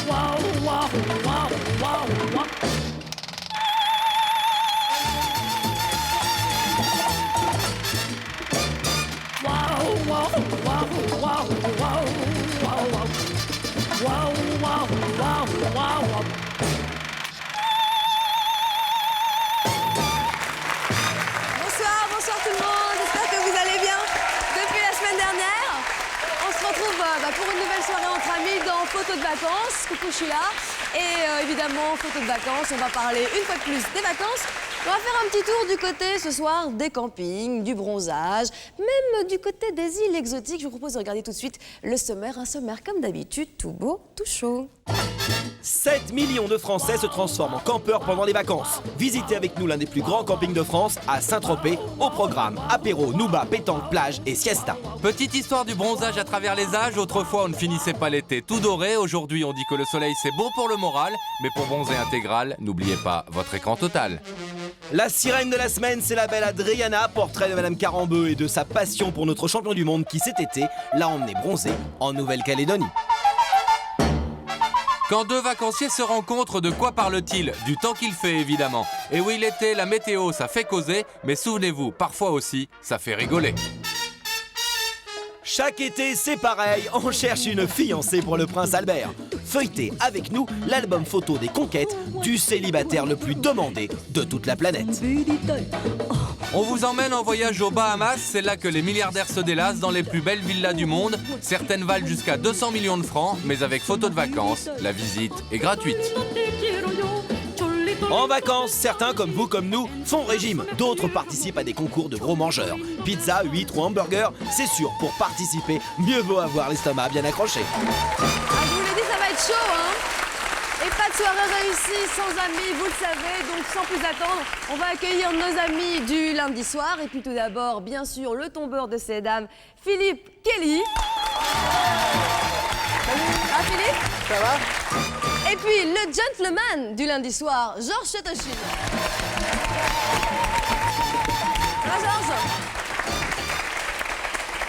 Wow, wow, wow, wow, wow. Wow, wow, wow, wow, wow, wow, wow. Wow, wow, wow, wow, wow. Bonsoir tout le monde, j'espère que vous allez bien. Depuis la semaine dernière, on se retrouve pour une nouvelle soirée entre amis dans Photos de vacances. Coucou, je suis là. Et évidemment, Photos de vacances, on va parler une fois de plus des vacances. On va faire un petit tour du côté ce soir des campings, du bronzage, même du côté des îles exotiques. Je vous propose de regarder tout de suite le sommaire, un sommaire comme d'habitude, tout beau, tout chaud. 7 millions de Français se transforment en campeurs pendant les vacances. Visitez avec nous l'un des plus grands campings de France à Saint-Tropez. Au programme, apéro, nouba, pétanque, plage et siesta. Petite histoire du bronzage à travers les âges. Autrefois, on ne finissait pas l'été tout doré. Aujourd'hui, on dit que le soleil, c'est bon pour le moral. Mais pour bronzer intégral, n'oubliez pas votre écran total. La sirène de la semaine, c'est la belle Adriana, portrait de Madame Carambeu et de sa passion pour notre champion du monde qui cet été l'a emmené bronzer en Nouvelle-Calédonie. Quand deux vacanciers se rencontrent, de quoi parle-t-il? Du temps qu'il fait, évidemment. Et oui, l'été, la météo, ça fait causer, mais souvenez-vous, parfois aussi, ça fait rigoler. Chaque été, c'est pareil, on cherche une fiancée pour le prince Albert. Feuilletez avec nous l'album photo des conquêtes du célibataire le plus demandé de toute la planète. On vous emmène en voyage aux Bahamas, c'est là que les milliardaires se délassent dans les plus belles villas du monde. Certaines valent jusqu'à 200 millions de francs, mais avec photo de vacances, la visite est gratuite. En vacances, certains comme vous, comme nous, font régime. D'autres participent à des concours de gros mangeurs. Pizza, huîtres ou hamburger, c'est sûr, pour participer, mieux vaut avoir l'estomac bien accroché. Ah, je vous l'ai dit, ça va être chaud, hein. Et pas de soirée réussie sans amis, vous le savez. Donc sans plus attendre, on va accueillir nos amis du lundi soir. Et puis tout d'abord, bien sûr, le tombeur de ces dames, Philippe Kelly. Salut. Ah, Philippe? Ça va? Et puis le gentleman du lundi soir, Georges Chetochine. Ça va, Georges?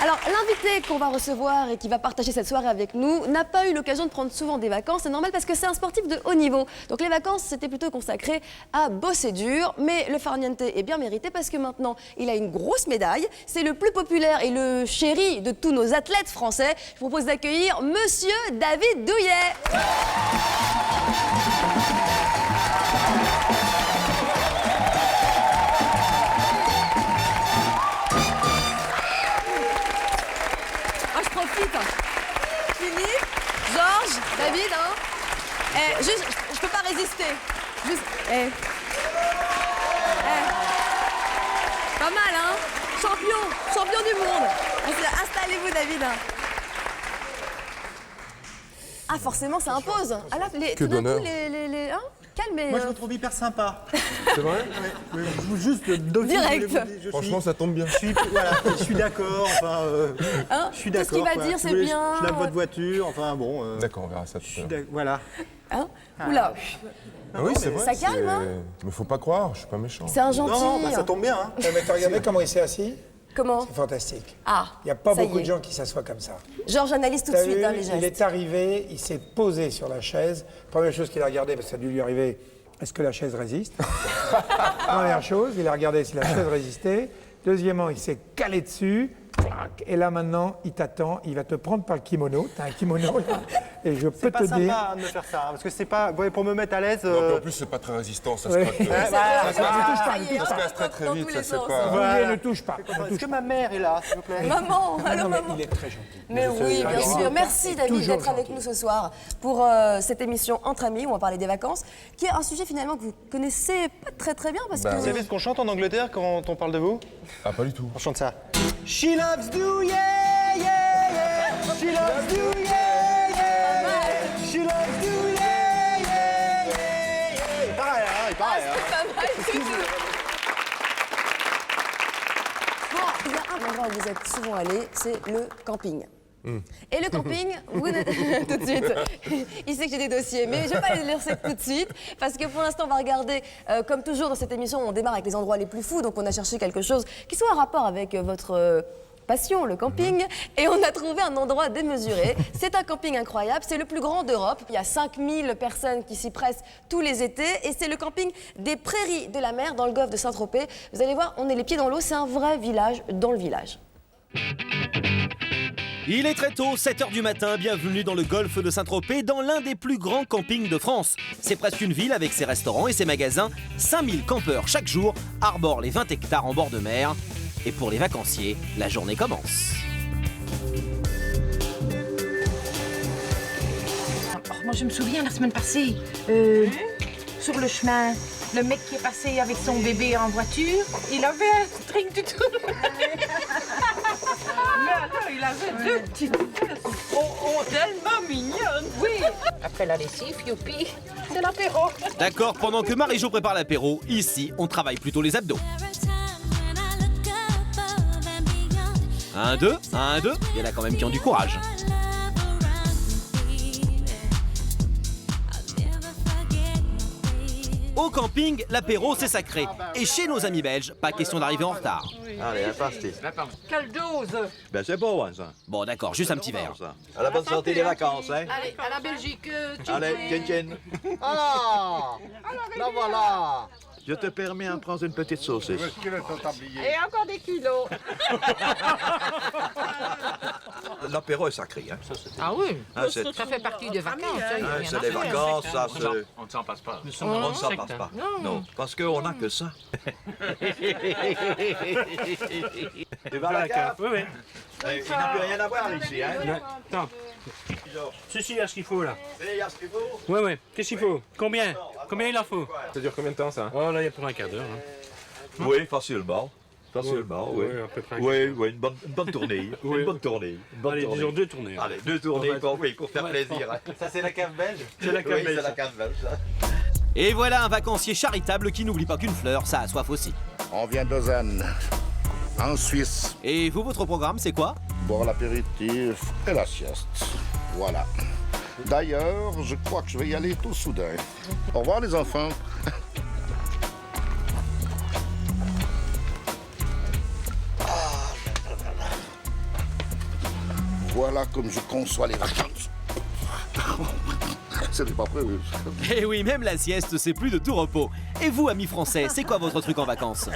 Alors, l'invité qu'on va recevoir et qui va partager cette soirée avec nous n'a pas eu l'occasion de prendre souvent des vacances. C'est normal parce que c'est un sportif de haut niveau. Donc les vacances, c'était plutôt consacré à bosser dur. Mais le farniente est bien mérité parce que maintenant, il a une grosse médaille. C'est le plus populaire et le chéri de tous nos athlètes français. Je vous propose d'accueillir Monsieur David Douillet. Philippe, Georges, David, hein. Juste, je peux pas résister. Juste, Pas mal, hein. Champion du monde. Installez-vous, David. Ah, forcément, ça impose. Ah là, tout d'un coup, hein. Calmez. Moi, je vous trouve hyper sympa. C'est vrai? Oui, je vous juste d'office. Direct. Franchement, ça tombe bien. Je suis d'accord. Enfin, Hein, je suis tout ce d'accord. qu'il va dire, c'est bien. Je lave votre voiture. Enfin, bon. D'accord, on verra ça tout à l'heure. Voilà. Hein. Oula. Ah oui, c'est vrai. Ça calme, hein. Mais faut pas croire, je suis pas méchant. C'est un gentil. Non, bah, ça tombe bien. Hein. Mais t'as regardé comment il s'est assis? Comment? C'est fantastique. Ah. Il n'y a pas ça y beaucoup est. de gens qui s'assoient comme ça. Georges analyse tout de T'as suite, vu, hein, les gestes. il est arrivé, il s'est posé sur la chaise. Première chose qu'il a regardé, parce que ça a dû lui arriver, est-ce que la chaise résiste? Première chose, il a regardé si la chaise résistait. Deuxièmement, il s'est calé dessus. Et là maintenant, il t'attend, il va te prendre par le kimono. T'as un kimono là. Et je peux C'est pas te sympa dire. hein, de me faire ça, hein, parce que c'est pas pour me mettre à l'aise. Non, puis en plus, c'est pas très résistant, ça se Ouais. craque. Ça se y est, casse très très dans vite, tous ça les c'est sens. pas. Voilà. Ne touche pas. Est-ce que ma mère est là, s'il vous plaît? Maman, Ah allô non, mais maman. il est très gentil. Mais oui, bien Alors, sûr. Merci David toujours d'être avec gentil. nous ce soir pour cette émission Entre Amis où on va parler des vacances, qui est un sujet finalement que vous connaissez pas très bien parce que... Vous savez ce qu'on chante en Angleterre quand on parle de vous? Ah, pas du tout. On chante ça. She loves you, yeah, yeah, yeah. She loves you, yeah, yeah, yeah. She loves you, yeah, yeah, yeah. Il paraît, hein, il paraît. Hein. Pas mal du tout. Bon, il y a un endroit où vous êtes souvent allé, c'est le camping. Et le camping, vous tout de suite, il sait que j'ai des dossiers, mais je ne vais pas les lancer tout de suite, parce que pour l'instant, on va regarder, comme toujours dans cette émission, on démarre avec les endroits les plus fous, donc on a cherché quelque chose qui soit en rapport avec votre passion, le camping, et on a trouvé un endroit démesuré. C'est un camping incroyable, c'est le plus grand d'Europe. Il y a 5000 personnes qui s'y pressent tous les étés, et c'est le camping des Prairies de la Mer dans le golfe de Saint-Tropez. Vous allez voir, on est les pieds dans l'eau, c'est un vrai village dans le village. Il est très tôt, 7h du matin, bienvenue dans le golfe de Saint-Tropez, dans l'un des plus grands campings de France. C'est presque une ville avec ses restaurants et ses magasins. 5000 campeurs chaque jour arborent les 20 hectares en bord de mer. Et pour les vacanciers, la journée commence. Moi, je me souviens, la semaine passée, sur le chemin, le mec qui est passé avec son bébé en voiture, il avait un truc du tout. Il avait deux petites fesses. Tellement mignonnes. Oui. Après la lessive, youpi, c'est l'apéro. D'accord, pendant que Marie-Jo prépare l'apéro, ici, on travaille plutôt les abdos. 1, 2, 1, 2, il y en a quand même qui ont du courage. Au camping, l'apéro c'est sacré. Et chez nos amis belges, pas question d'arriver en retard. Allez, un pastis. Quelle dose. Ben c'est bon, hein, ça. Bon d'accord, juste un petit verre. Ça. À la bonne santé des vacances, hein. Allez, à la Belgique. Allez, tchin. Ah, là voilà. Je te permets de prendre une petite saucisse. Et encore des kilos. L'apéro est sacré, hein. Ah oui, Ah, c'est ça fait partie des vacances. c'est des vacances, ça, c'est... On ne s'en passe pas. On ne s'en passe pas. Non, parce qu'on n'a que ça. Tu vas à la cave? Oui, oui. Il n'a plus rien à voir ici, hein. Attends. Ceci, il y a ce qu'il faut là. Il y a ce qu'il faut. Oui, oui. Qu'est-ce qu'il faut? Combien il en faut? Ça dure combien de temps, ça? Oh là, il y a pour un quart d'heure. Hein. Oui, facilement. Facilement, oui. Oui, à peu près. Oui, une bonne tournée. Oui. Une bonne tournée. Allez, disons 2 tournées. Allez, 2 tournées pour faire plaisir. hein. Ça, c'est la cave belge? C'est la cave belge. C'est la cave belge, ça. Et voilà un vacancier charitable qui n'oublie pas qu'une fleur, ça a soif aussi. On vient de Lausanne, en Suisse, Et vous, votre programme, c'est quoi? boire l'apéritif et la sieste. Voilà. D'ailleurs, je crois que je vais y aller tout soudain. Au revoir les enfants. Voilà comme je conçois les vacances. C'était pas prévu. Eh oui, même la sieste, c'est plus de tout repos. Et vous, amis français, c'est quoi votre truc en vacances?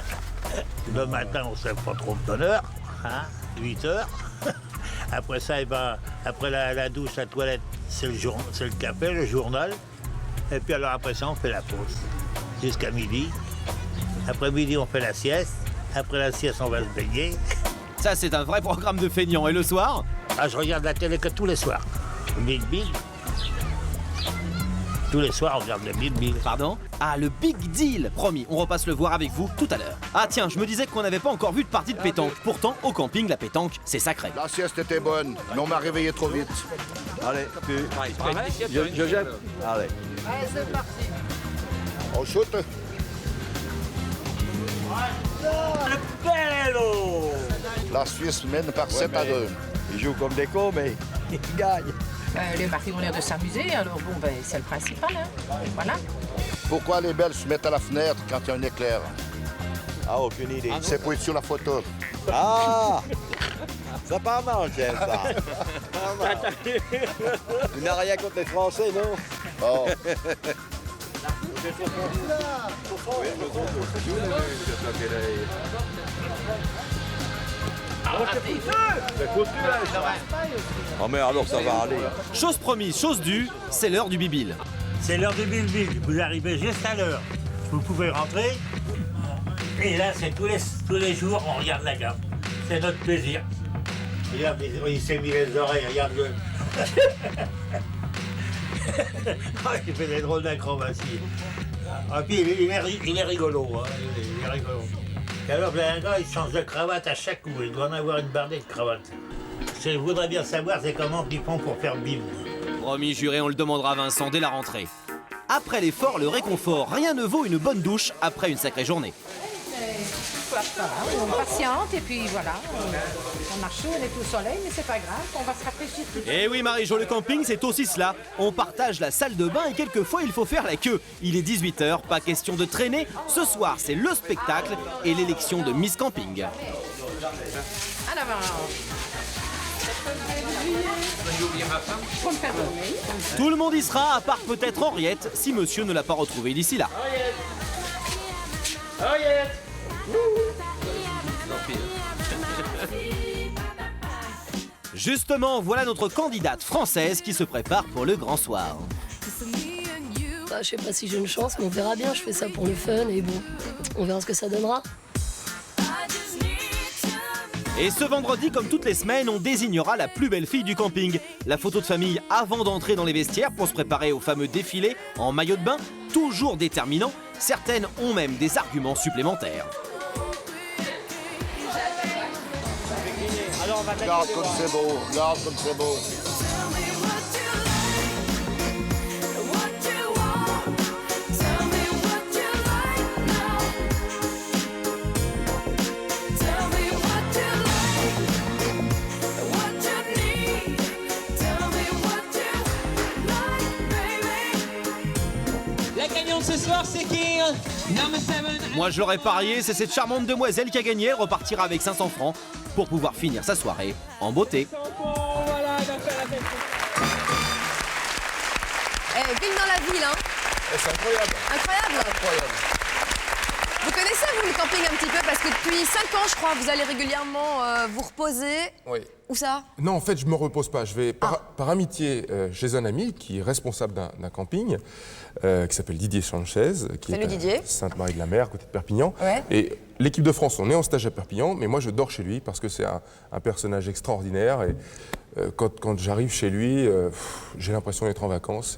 Le matin, on ne se lève pas trop de bonne heure, hein, 8 heures. Après ça, eh ben, après la douche, la toilette, c'est le café, le journal. Et puis alors après ça, on fait la pause jusqu'à midi. Après midi, on fait la sieste. Après la sieste, on va se baigner. Ça, c'est un vrai programme de feignant. Et le soir? Ah, je regarde la télé que tous les soirs. Big Bill. Tous les soirs, on regarde le Big Bill. Pardon? Ah, le Big Deal. Promis, on repasse le voir avec vous tout à l'heure. Ah tiens, je me disais qu'on n'avait pas encore vu de partie de pétanque. Pourtant, au camping, la pétanque, c'est sacré. La sieste était bonne, mais on m'a réveillé trop vite. Allez, je jette. Allez. Allez, c'est parti. On shoot. La Suisse mène par 7 à 2. Ils jouent comme des cons, mais ils gagnent. Les parties ont l'air de s'amuser, alors bon, ben, c'est le principal. Hein. Voilà. Pourquoi les Belges se mettent à la fenêtre quand il y a un éclair? Ah, aucune idée. C'est pour être sur la photo. Ah! Ça part mal, tiens, ça. Pas mal. Tu n'as rien contre les Français, non? Oh. Oh mais alors ça va aller. Chose promise, chose due, c'est l'heure du bibil. C'est l'heure du Big Bill. Vous arrivez juste à l'heure. Vous pouvez rentrer. Et là, c'est tous les jours, on regarde la gamme. C'est notre plaisir. Regarde, il s'est mis les oreilles, regarde-le. Il fait des drôles d'acrobatie. Ah, puis il est rigolo. Hein. Il est rigolo. Et alors, un gars, il change de cravate à chaque coup. Il doit en avoir une bardée de cravates. Ce que je voudrais bien savoir, c'est comment ils font pour faire bim. Promis juré, on le demandera à Vincent dès la rentrée. Après l'effort, le réconfort, rien ne vaut une bonne douche après une sacrée journée. On patiente et puis voilà. On marche chaud, on est au soleil, mais c'est pas grave, on va se rafraîchir tout de suite. Eh oui Marie-Jo, le camping c'est aussi cela. On partage la salle de bain et quelquefois il faut faire la queue. Il est 18h, pas question de traîner. Ce soir c'est le spectacle et l'élection de Miss Camping. Tout le monde y sera, à part peut-être Henriette, si monsieur ne l'a pas retrouvé d'ici là. Justement, voilà notre candidate française qui se prépare pour le grand soir. Bah, je sais pas si j'ai une chance, mais on verra bien. Je fais ça pour le fun et bon, on verra ce que ça donnera. Et ce vendredi, comme toutes les semaines, on désignera la plus belle fille du camping. La photo de famille avant d'entrer dans les vestiaires pour se préparer au fameux défilé en maillot de bain, toujours déterminant. Certaines ont même des arguments supplémentaires. Regarde comme c'est beau, regarde comme c'est beau. La gagnante ce soir, c'est qui? Moi je l'aurais parié, c'est cette charmante demoiselle qui a gagné. Elle repartira avec 500 francs pour pouvoir finir sa soirée en beauté. Ville dans la ville, hein. C'est incroyable. Incroyable. Vous connaissez, vous, le camping un petit peu? Parce que depuis 5 ans, je crois, vous allez régulièrement vous reposer. Oui. Où ça? Non, en fait, je me repose pas. Je vais par amitié chez un ami qui est responsable d'un camping, qui s'appelle Didier Sanchez, qui Salut, est Didier. à Sainte-Marie-de-la-Mer, à côté de Perpignan. Ouais. Et l'équipe de France, on est en stage à Perpignan, mais moi, je dors chez lui parce que c'est un personnage extraordinaire. Et quand j'arrive chez lui, j'ai l'impression d'être en vacances.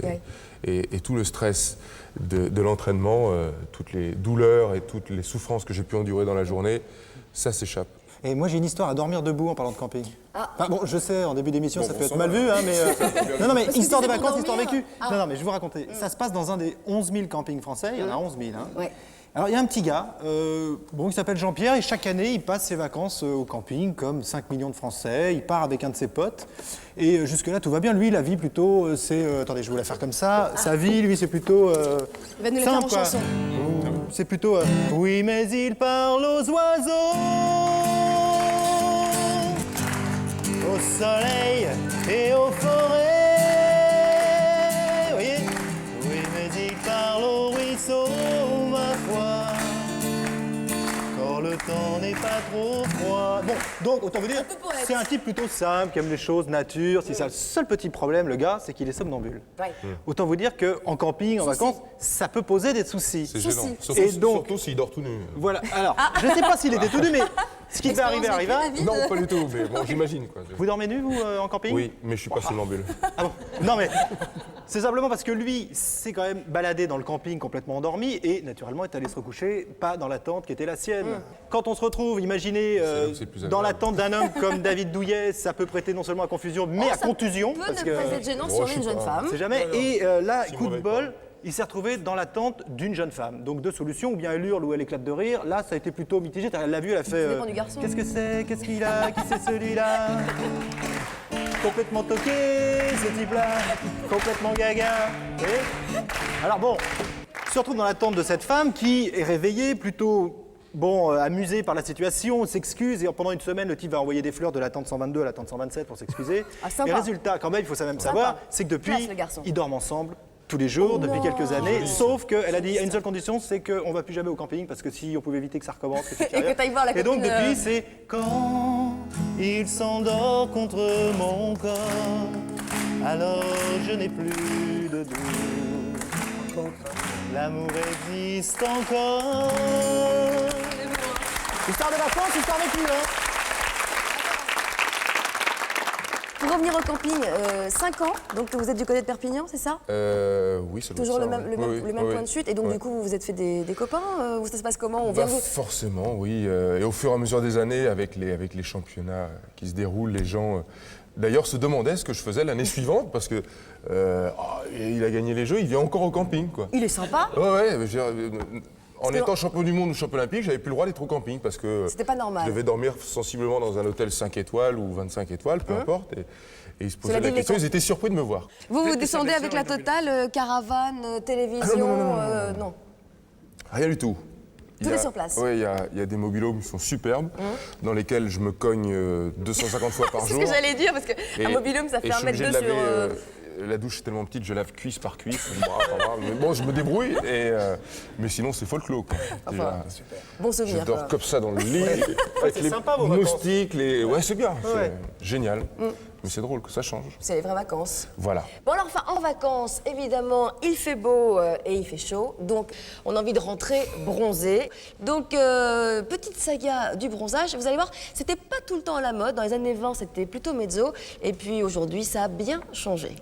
Et tout le stress de l'entraînement, toutes les douleurs et toutes les souffrances que j'ai pu endurer dans la journée, ça s'échappe. Et moi, j'ai une histoire à dormir debout en parlant de camping. Enfin, bon, je sais, en début d'émission, ça peut être mal vu, hein, mais... Non, mais histoire de vacances, histoire vécue. Non, mais je vais vous raconter. Ça se passe dans un des 11 000 campings français. Il y en a 11 000, hein. Ouais. Alors, il y a un petit gars, il s'appelle Jean-Pierre, et chaque année, il passe ses vacances au camping, comme 5 millions de Français. Il part avec un de ses potes. Et jusque-là, tout va bien. Lui, la vie, plutôt, c'est... attendez, je vais vous la faire comme ça. Sa vie, lui, c'est plutôt... Il va nous la faire en chanson. C'est plutôt... oui, mais il parle aux oiseaux, au soleil et aux forêts. Vous voyez? Oui, mais il parle aux ruisseaux, ma foi, quand le temps n'est pas trop froid. Bon, donc, autant vous dire, c'est un type plutôt simple, qui aime les choses, nature. C'est ça. Le seul petit problème, le gars, c'est qu'il est somnambule. Ouais. Autant vous dire qu'en camping, en vacances, ça peut poser des soucis. C'est gênant. Et donc, Surtout s'il dort tout nu. voilà. Alors, je ne sais pas s'il était tout nu, mais ce qui devait arriver arriva. Non, pas du tout, mais bon, j'imagine, quoi. Vous dormez nu, vous, en camping? Oui, mais je suis pas somnambule. Ah bon? Non, mais c'est simplement parce que lui s'est quand même baladé dans le camping complètement endormi et naturellement est allé se recoucher pas dans la tente qui était la sienne. Quand on se retrouve, imaginez, c'est plus dans la agréable. tente d'un homme comme David Douillet, ça peut prêter non seulement à confusion, mais à contusion. Peut ne pas être gênant si on est une jeune femme. C'est jamais. Et là, Si coup de mauvais bol, il s'est retrouvé dans la tente d'une jeune femme. Donc deux solutions, ou bien elle hurle ou elle éclate de rire. Là, ça a été plutôt mitigé. Elle l'a vu, elle a fait... Ça dépend du garçon. Qu'est-ce que c'est? Qu'est-ce qu'il a? Qui c'est celui-là? Complètement toqué, ce type-là. Complètement gaga. Vous voyez? Alors bon, on se retrouve dans la tente de cette femme qui est réveillée, plutôt... Bon, amusée par la situation, s'excuse et pendant une semaine, le type va envoyer des fleurs de la tente 122 à la tente 127 pour s'excuser. Ah, sympa. Et résultat, quand même, il faut ça même savoir, c'est que depuis, Classe, le garçon. ils dorment ensemble tous les jours, depuis quelques années, sauf qu'elle a dit à une seule condition, c'est qu'on va plus jamais au camping, parce que si on pouvait éviter que ça recommence, que Et que t'ailles voir la et donc copine, depuis, c'est quand il s'endort contre mon corps, alors je n'ai plus de doute. L'amour existe encore. Histoire de vacances, histoire vécue, hein. Pour revenir au camping, 5 ans, donc vous êtes du côté de Perpignan, c'est ça? Oui, ça doit Toujours être le ça, même, ouais. le même Oui, point de chute. Et donc, ouais. du coup, vous vous êtes fait des copains ou ça se passe comment? On Bah, vient de... forcément, oui. Et au fur et à mesure des années, avec les championnats qui se déroulent, les gens, d'ailleurs, se demandaient ce que je faisais l'année suivante, parce que il a gagné les Jeux, il vient encore au camping, quoi. Il est sympa. Ouais, je veux dire, en étant champion du monde ou champion olympique, j'avais plus le droit d'être au camping, parce que C'était pas normal. je devais dormir sensiblement dans un hôtel 5 étoiles ou 25 étoiles, peu importe. Et ils se posaient Cela la dit, question, les ils étaient surpris de me voir. Vous descendez avec la totale, caravane, télévision, non. Rien du tout. Tout est sur place. Oui, il y a des mobil-homes qui sont superbes, dans lesquels je me cogne 250 fois par C'est jour. ce que j'allais dire, parce qu'un mobil-home, ça fait 1,2 m sur... La douche est tellement petite, je lave cuisse par cuisse. Mais bon, je me débrouille, mais sinon c'est folklore. Enfin, bon souvenir. Je dors comme ça dans le lit, avec les sympa, vos moustiques, ouais, c'est bien, Ouais. c'est génial. Mais c'est drôle que ça change. C'est les vraies vacances. Voilà. Bon alors, en vacances, évidemment, il fait beau et il fait chaud, donc on a envie de rentrer bronzé. Donc, petite saga du bronzage, vous allez voir, c'était pas tout le temps à la mode. Dans les années 20, c'était plutôt mezzo, et puis aujourd'hui, ça a bien changé.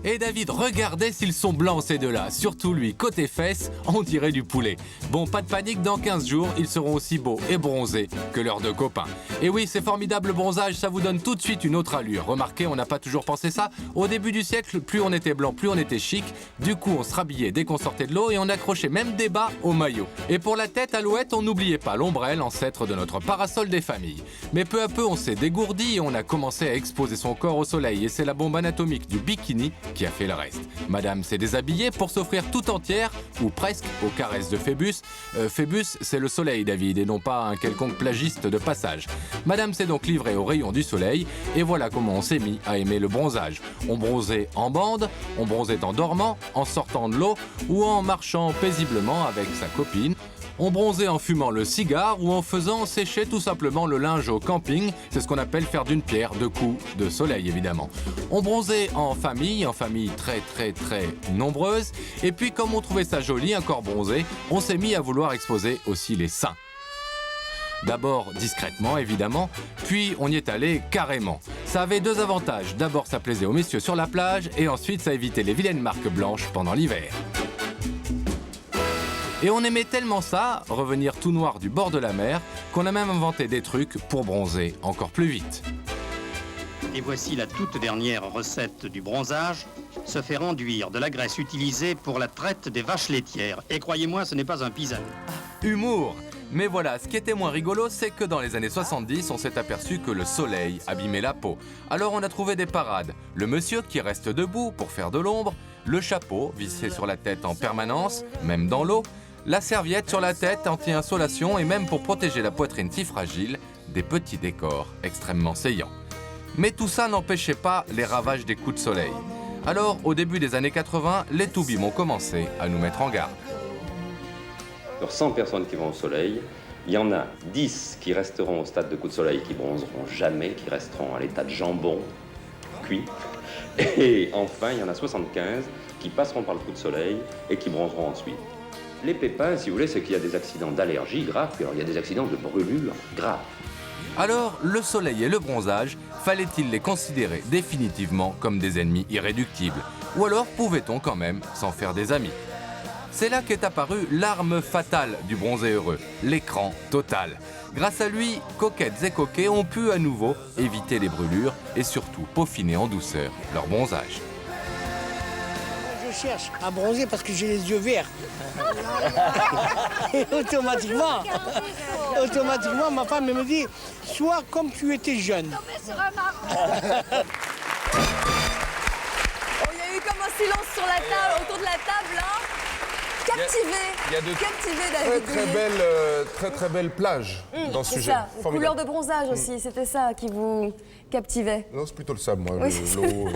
Et David, regardez s'ils sont blancs ces deux-là. Surtout lui, côté fesses, on dirait du poulet. Bon, pas de panique, dans 15 jours, ils seront aussi beaux et bronzés que leurs deux copains. Et oui, c'est formidable le bronzage, ça vous donne tout de suite une autre allure. Remarquez, on n'a pas toujours pensé ça. Au début du siècle, plus on était blanc, plus on était chic. Du coup, on se rhabillait dès qu'on sortait de l'eau et on accrochait même des bas au maillot. Et pour la tête, alouette, on n'oubliait pas l'ombrelle, ancêtre de notre parasol des familles. Mais peu à peu, on s'est dégourdi et on a commencé à exposer son corps au soleil. Et c'est la bombe anatomique du bikini qui a fait le reste. Madame s'est déshabillée pour s'offrir tout entière, ou presque, aux caresses de Phébus. Phébus, c'est le soleil, David, et non pas un quelconque plagiste de passage. Madame s'est donc livrée aux rayons du soleil, et voilà comment on s'est mis à aimer le bronzage. On bronzait en bande, on bronzait en dormant, en sortant de l'eau, ou en marchant paisiblement avec sa copine. On bronzait en fumant le cigare ou en faisant sécher tout simplement le linge au camping. C'est ce qu'on appelle faire d'une pierre deux coups de soleil, évidemment. On bronzait en famille très nombreuse. Et puis, comme on trouvait ça joli, un corps bronzé, on s'est mis à vouloir exposer aussi les seins. D'abord discrètement, évidemment, puis on y est allé carrément. Ça avait deux avantages. D'abord, ça plaisait aux messieurs sur la plage, et ensuite, ça évitait les vilaines marques blanches pendant l'hiver. Et on aimait tellement ça, revenir tout noir du bord de la mer, qu'on a même inventé des trucs pour bronzer encore plus vite. Et voici la toute dernière recette du bronzage, se faire enduire de la graisse utilisée pour la traite des vaches laitières. Et croyez-moi, ce n'est pas un pisano. Humour! Mais voilà, ce qui était moins rigolo, c'est que dans les années 70, on s'est aperçu que le soleil abîmait la peau. Alors on a trouvé des parades. Le monsieur qui reste debout pour faire de l'ombre, le chapeau vissé sur la tête en permanence, même dans l'eau, la serviette sur la tête anti-insolation et même pour protéger la poitrine si fragile, des petits décors extrêmement saillants. Mais tout ça n'empêchait pas les ravages des coups de soleil. Alors, au début des années 80, les toubibs ont commencé à nous mettre en garde. Sur 100 personnes qui vont au soleil, il y en a 10 qui resteront au stade de coup de soleil, qui bronzeront jamais, qui resteront à l'état de jambon cuit. Et enfin, il y en a 75 qui passeront par le coup de soleil et qui bronzeront ensuite. Les pépins, si vous voulez, c'est qu'il y a des accidents d'allergie graves, puis alors il y a des accidents de brûlure graves. Alors, le soleil et le bronzage, fallait-il les considérer définitivement comme des ennemis irréductibles? Ou alors pouvait-on quand même s'en faire des amis? C'est là qu'est apparue l'arme fatale du bronzé heureux, l'écran total. Grâce à lui, coquettes et coquets ont pu à nouveau éviter les brûlures et surtout peaufiner en douceur leur bronzage. Je cherche à bronzer parce que j'ai les yeux verts. Et automatiquement, ma femme me dit, sois comme tu étais jeune. Oh, il y a eu comme un silence sur la table, autour de la table, là. Captivé, David. Très belle plage dans ce sujet. C'est ça, couleur de bronzage aussi, c'était ça qui vous captivait. Non, c'est plutôt le sable, moi, Oui, l'eau.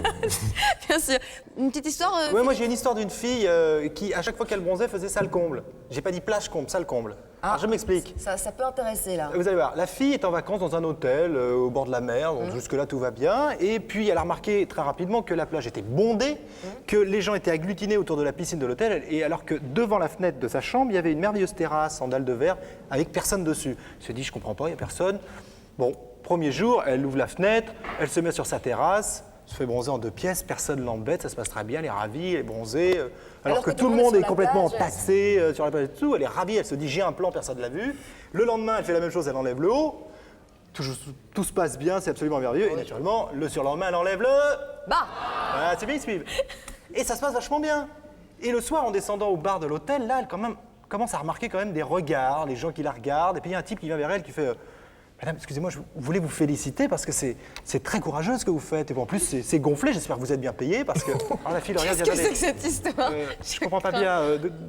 Bien sûr. Une petite histoire Oui, moi j'ai une histoire d'une fille qui, à chaque fois qu'elle bronzait, faisait ça le comble. J'ai pas dit plage comble, ça le comble. Alors je m'explique. Ça peut intéresser là. Vous allez voir, la fille est en vacances dans un hôtel au bord de la mer, donc jusque-là tout va bien. Et puis elle a remarqué très rapidement que la plage était bondée, que les gens étaient agglutinés autour de la piscine de l'hôtel, et alors que devant la fenêtre de sa chambre, il y avait une merveilleuse terrasse en dalles de verre avec personne dessus. Elle se dit, je comprends pas, il n'y a personne. Bon, premier jour, elle ouvre la fenêtre, elle se met sur sa terrasse, se fait bronzer en 2 pièces, personne ne l'embête, ça se passe très bien, elle est ravie, elle est bronzée. Alors que tout le monde est complètement taxé sur la plage et tout, elle est ravie, elle se dit j'ai un plan, personne ne l'a vu. Le lendemain, elle fait la même chose, elle enlève le haut. Tout se passe bien, c'est absolument merveilleux. Et naturellement, le surlendemain, elle enlève le bas. Voilà, c'est bien, ils suivent. Et ça se passe vachement bien. Et le soir, en descendant au bar de l'hôtel, là, elle commence à remarquer quand même des regards, les gens qui la regardent. Et puis il y a un type qui vient vers elle qui fait Madame, excusez-moi, je voulais vous féliciter parce que c'est très courageux ce que vous faites. Et en plus, c'est gonflé. J'espère que vous êtes bien payé parce que... Alors, la fille, regarde, Qu'est-ce que c'est que cette histoire? je comprends pas bien.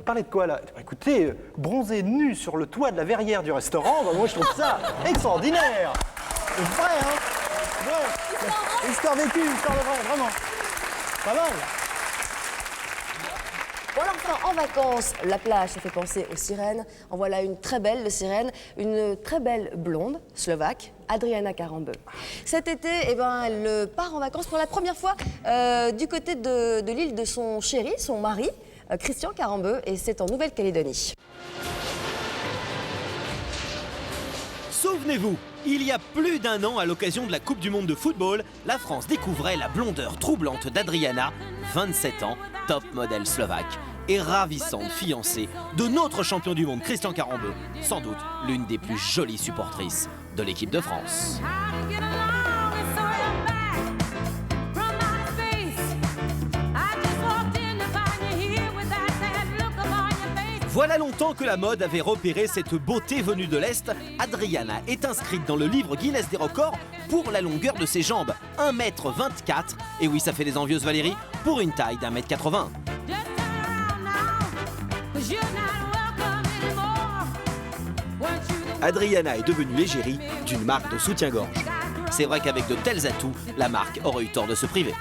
Parlez de quoi, là? Écoutez, bronzé nu sur le toit de la verrière du restaurant, bah, moi, je trouve ça extraordinaire. C'est vrai, hein? Ouais. Histoire vécue, histoire de vrai, vraiment. Pas mal. Bon alors enfin, en vacances, la plage, ça fait penser aux sirènes. En voilà une très belle de sirène, une très belle blonde slovaque, Adriana Karambeu. Cet été, eh ben, elle part en vacances pour la première fois du côté de l'île de son chéri, son mari, Christian Karambeu, et c'est en Nouvelle-Calédonie. Souvenez-vous, il y a plus d'1 an, à l'occasion de la Coupe du Monde de football, la France découvrait la blondeur troublante d'Adriana, 27 ans, top modèle slovaque et ravissante fiancée de notre champion du monde Christian Karambeu, sans doute l'une des plus jolies supportrices de l'équipe de France. Voilà longtemps que la mode avait repéré cette beauté venue de l'Est. Adriana est inscrite dans le livre Guinness des records pour la longueur de ses jambes, 1,24 m. Et oui, ça fait les envieuses Valérie, pour une taille d'1,80 m. Adriana est devenue l'égérie d'une marque de soutien-gorge. C'est vrai qu'avec de tels atouts, la marque aurait eu tort de se priver.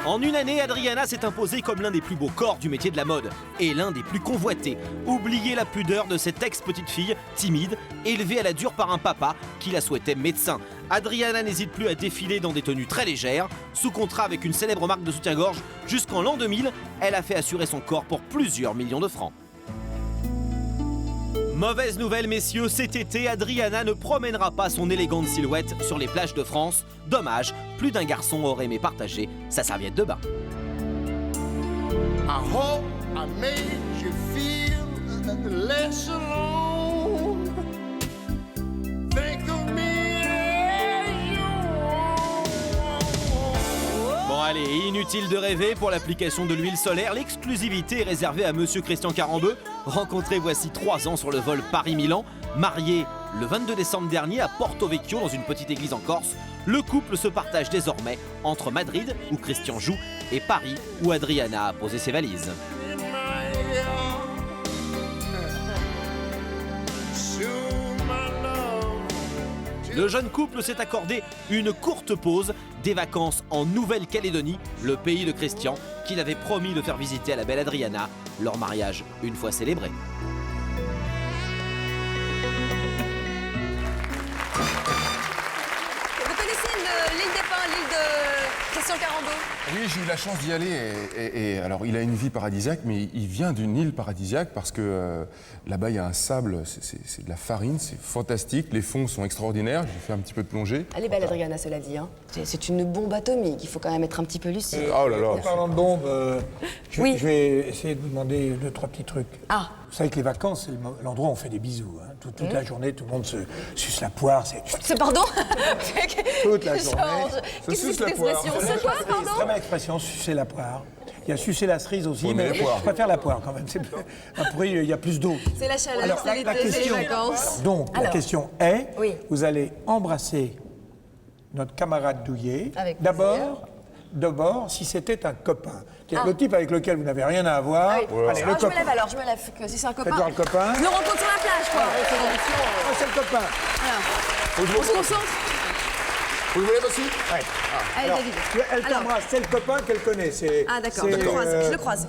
En une année, Adriana s'est imposée comme l'un des plus beaux corps du métier de la mode et l'un des plus convoités. Oubliez la pudeur de cette ex-petite fille, timide, élevée à la dure par un papa qui la souhaitait médecin. Adriana n'hésite plus à défiler dans des tenues très légères. Sous contrat avec une célèbre marque de soutien-gorge, jusqu'en l'an 2000, elle a fait assurer son corps pour plusieurs millions de francs. Mauvaise nouvelle, messieurs, cet été, Adriana ne promènera pas son élégante silhouette sur les plages de France. Dommage, plus d'un garçon aurait aimé partager sa serviette de bain. I hope I made you feel less alone. Think of me as you are. Bon allez, inutile de rêver, pour l'application de l'huile solaire, l'exclusivité est réservée à Monsieur Christian Karambeu, rencontré voici 3 ans sur le vol Paris-Milan, marié le 22 décembre dernier à Porto Vecchio dans une petite église en Corse. Le couple se partage désormais entre Madrid, où Christian joue, et Paris, où Adriana a posé ses valises. Le jeune couple s'est accordé une courte pause, des vacances en Nouvelle-Calédonie, le pays de Christian, qu'il avait promis de faire visiter à la belle Adriana, leur mariage une fois célébré. Vous connaissez l'île des Pins, l'île de Christian Karambeu? Oui, j'ai eu la chance d'y aller et alors il a une vie paradisiaque, mais il vient d'une île paradisiaque parce que là-bas il y a un sable, c'est de la farine, c'est fantastique, les fonds sont extraordinaires, j'ai fait un petit peu de plongée. Elle est belle, Adriana, cela dit. Hein. C'est une bombe atomique, il faut quand même être un petit peu lucide. Oh là là. En parlant de bombe, je Oui. vais essayer de vous demander 2-3 petits trucs. Ah. Vous savez que les vacances, c'est l'endroit où on fait des bisous. Hein. Toute la journée, tout le monde se suce la poire. C'est pardon? Toute la journée. Qu'est-ce que c'est cette expression? C'est quoi, C'est pardon? très belle expression, sucer la poire. Il y a sucer la cerise aussi, Oui, mais mais la poire. je préfère la poire quand même. Après, il y a plus d'eau. C'est la chaleur, Alors, c'est l'été, c'est les vacances. Donc, la Alors. question est, Oui. vous allez embrasser notre camarade douillet. Avec plaisir. D'abord, si c'était un copain. Ah. Le type avec lequel vous n'avez rien à voir. Ah oui. Allez, le Ah, je me copain. lève alors, je me lève. Que si c'est un copain. Faites voir le copain. Je le rencontre sur la plage, quoi. Ah, c'est le copain. On se concentre. Vous le voulez aussi? Ouais. Allez, Alors, David. elle Alors. t'embrasse, c'est le copain qu'elle connaît. Ah, d'accord, c'est, je le croise.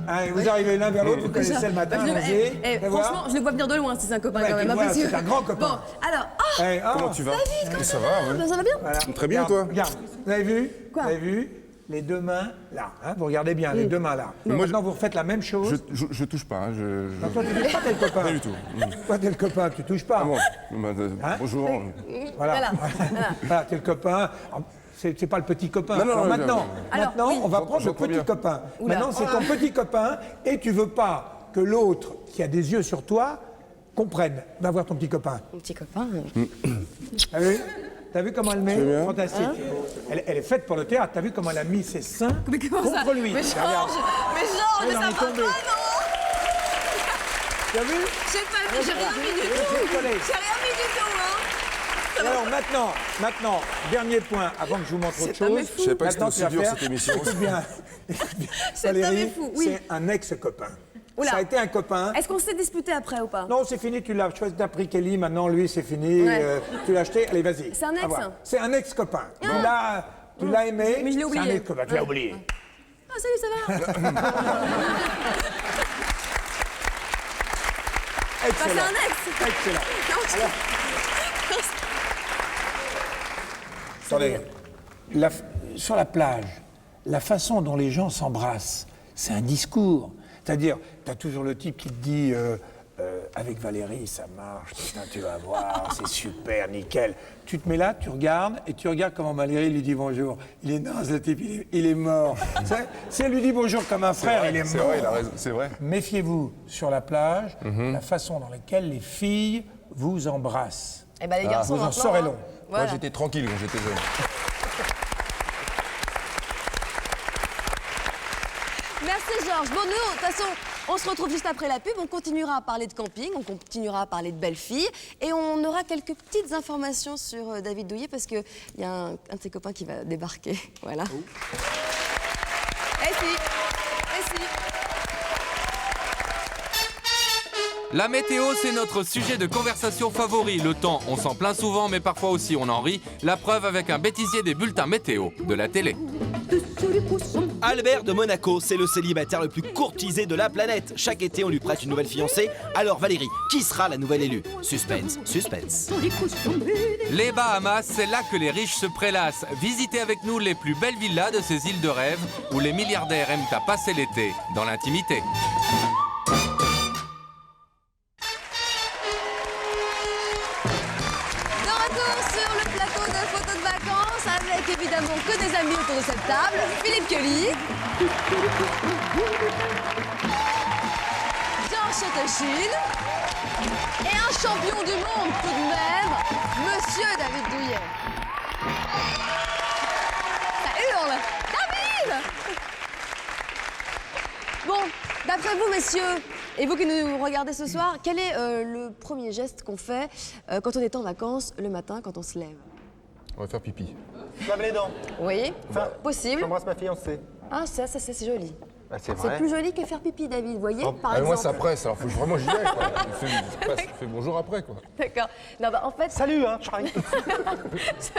Hein, vous arrivez l'un vers l'autre, vous connaissez le matin, allez-y. Fais voir. Franchement, je le vois venir de loin si c'est un copain Ouais, quand puis même. voilà, parce que- c'est un grand copain. Bon, alors. Oh, Eh, Comment tu vas? David, comment Ça va, ouais. ça va bien? Voilà. Très bien, Regarde, toi. Regarde, vous avez vu? Quoi Vous avez vu? Les deux mains là, hein, vous regardez bien, les deux mains là. Maintenant, vous refaites la même chose. Je touche pas, hein, Non, toi, tu touches pas, t'es le copain. Pas du tout. Toi, t'es le copain, tu touches pas. Ah bon, Hein? bonjour. Voilà. Voilà. Voilà, t'es le copain. C'est pas le petit copain. Non, non, Alors non, maintenant, non, Alors, maintenant oui. on va prendre le J'entends petit bien. copain. Oula. Maintenant, c'est ton petit copain et tu veux pas que l'autre qui a des yeux sur toi comprenne. Va voir ton petit copain. Mon petit copain. T'as vu? T'as vu comment elle met? C'est bien. Fantastique. Hein? Elle est faite pour le théâtre. T'as vu comment elle a mis ses seins contre lui? Mais Regarde. Georges, Elle ça en va est pas, tombée. non. T'as vu? J'ai rien mis du tout. J'ai collé. J'ai rien mis du tout, hein. Et alors maintenant, dernier point, avant que je vous montre autre Cet homme est chose. fou. Je savais pas que c'était Maintenant, aussi tu vas dur faire- cette émission. Écoute bien. Cet homme Valérie, est fou, oui. c'est un ex-copain. Oula. Ça a été un copain. Est-ce qu'on s'est disputé après ou pas? Non, c'est fini, tu l'as choisi, t'as pris Kelly, maintenant lui c'est fini, Ouais. tu l'as acheté, allez vas-y. C'est un ex, Au revoir. hein. C'est un ex-copain. Tu l'as aimé. Mais je l'ai oublié. C'est un ex-copain, tu l'as Ouais. oublié. Ah, salut, ça va? Bah, c'est Excellent. un ex. Excellent. Non, Attendez, sur la plage, la façon dont les gens s'embrassent, c'est un discours. C'est-à-dire, tu as toujours le type qui te dit avec Valérie, ça marche, putain, tu vas voir, c'est super, nickel. Tu te mets là, tu regardes, et tu regardes comment Valérie lui dit bonjour. Il est naze, le type, il est mort. Si elle lui dit bonjour comme un frère, il est mort. C'est vrai, il a raison, c'est vrai. Méfiez-vous sur la plage, la façon dans laquelle les filles vous embrassent. Eh ben les garçons, vous en maintenant, saurez hein. long. Voilà. Moi, j'étais tranquille quand j'étais jeune. Merci Georges. Bon, nous, de toute façon, on se retrouve juste après la pub. On continuera à parler de camping, on continuera à parler de belles filles. Et on aura quelques petites informations sur David Douillet parce qu'il y a un de ses copains qui va débarquer. Voilà. Eh si, eh si. La météo, c'est notre sujet de conversation favori. Le temps, on s'en plaint souvent, mais parfois aussi on en rit. La preuve avec un bêtisier des bulletins météo de la télé. Albert de Monaco, c'est le célibataire le plus courtisé de la planète. Chaque été, on lui prête une nouvelle fiancée. Alors Valérie, qui sera la nouvelle élue? Suspense, suspense. Les Bahamas, c'est là que les riches se prélassent. Visitez avec nous les plus belles villas de ces îles de rêve où les milliardaires aiment à passer l'été dans l'intimité. De retour sur le plateau de photos de vacances avec évidemment que des amis autour de cette table. Philippe Kelly. Georges Chetachine. Et un champion du monde tout de même, Monsieur David Douillet. Ça hurle. David! Bon, d'après vous, messieurs, et vous qui nous regardez ce soir, quel est le premier geste qu'on fait quand on est en vacances le matin, quand on se lève? On va faire pipi. Je lave les dents. Oui, possible. J'embrasse ma fiancée. Ah, ça c'est joli. Bah, c'est C'est plus joli que faire pipi, David, vous voyez, par Moi, exemple. ça presse, alors faut que vraiment j'y aille, quoi. Il fait bonjour après, quoi. D'accord. Non, bah en fait... Salut, hein, je travaille.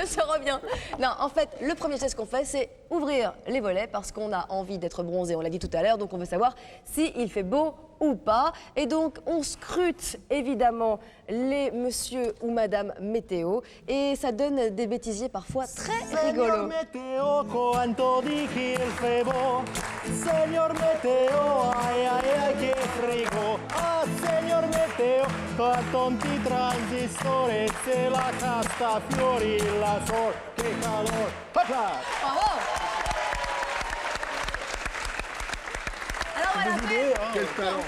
ça revient. Non, en fait, le premier geste qu'on fait, c'est ouvrir les volets parce qu'on a envie d'être bronzé, on l'a dit tout à l'heure, donc on veut savoir s'il fait beau ou pas. Et donc, on scrute évidemment les monsieur ou madame météo et ça donne des bêtisiers parfois très rigolos. Météo, quanto di che il febo. Señor Météo, ay, ay, ay, que frigo. Ah, Señor Météo, quanto ti transistore, se la casta fiori, la sol, che calor. Hop là. Bravo! Alors voilà, Quel talent.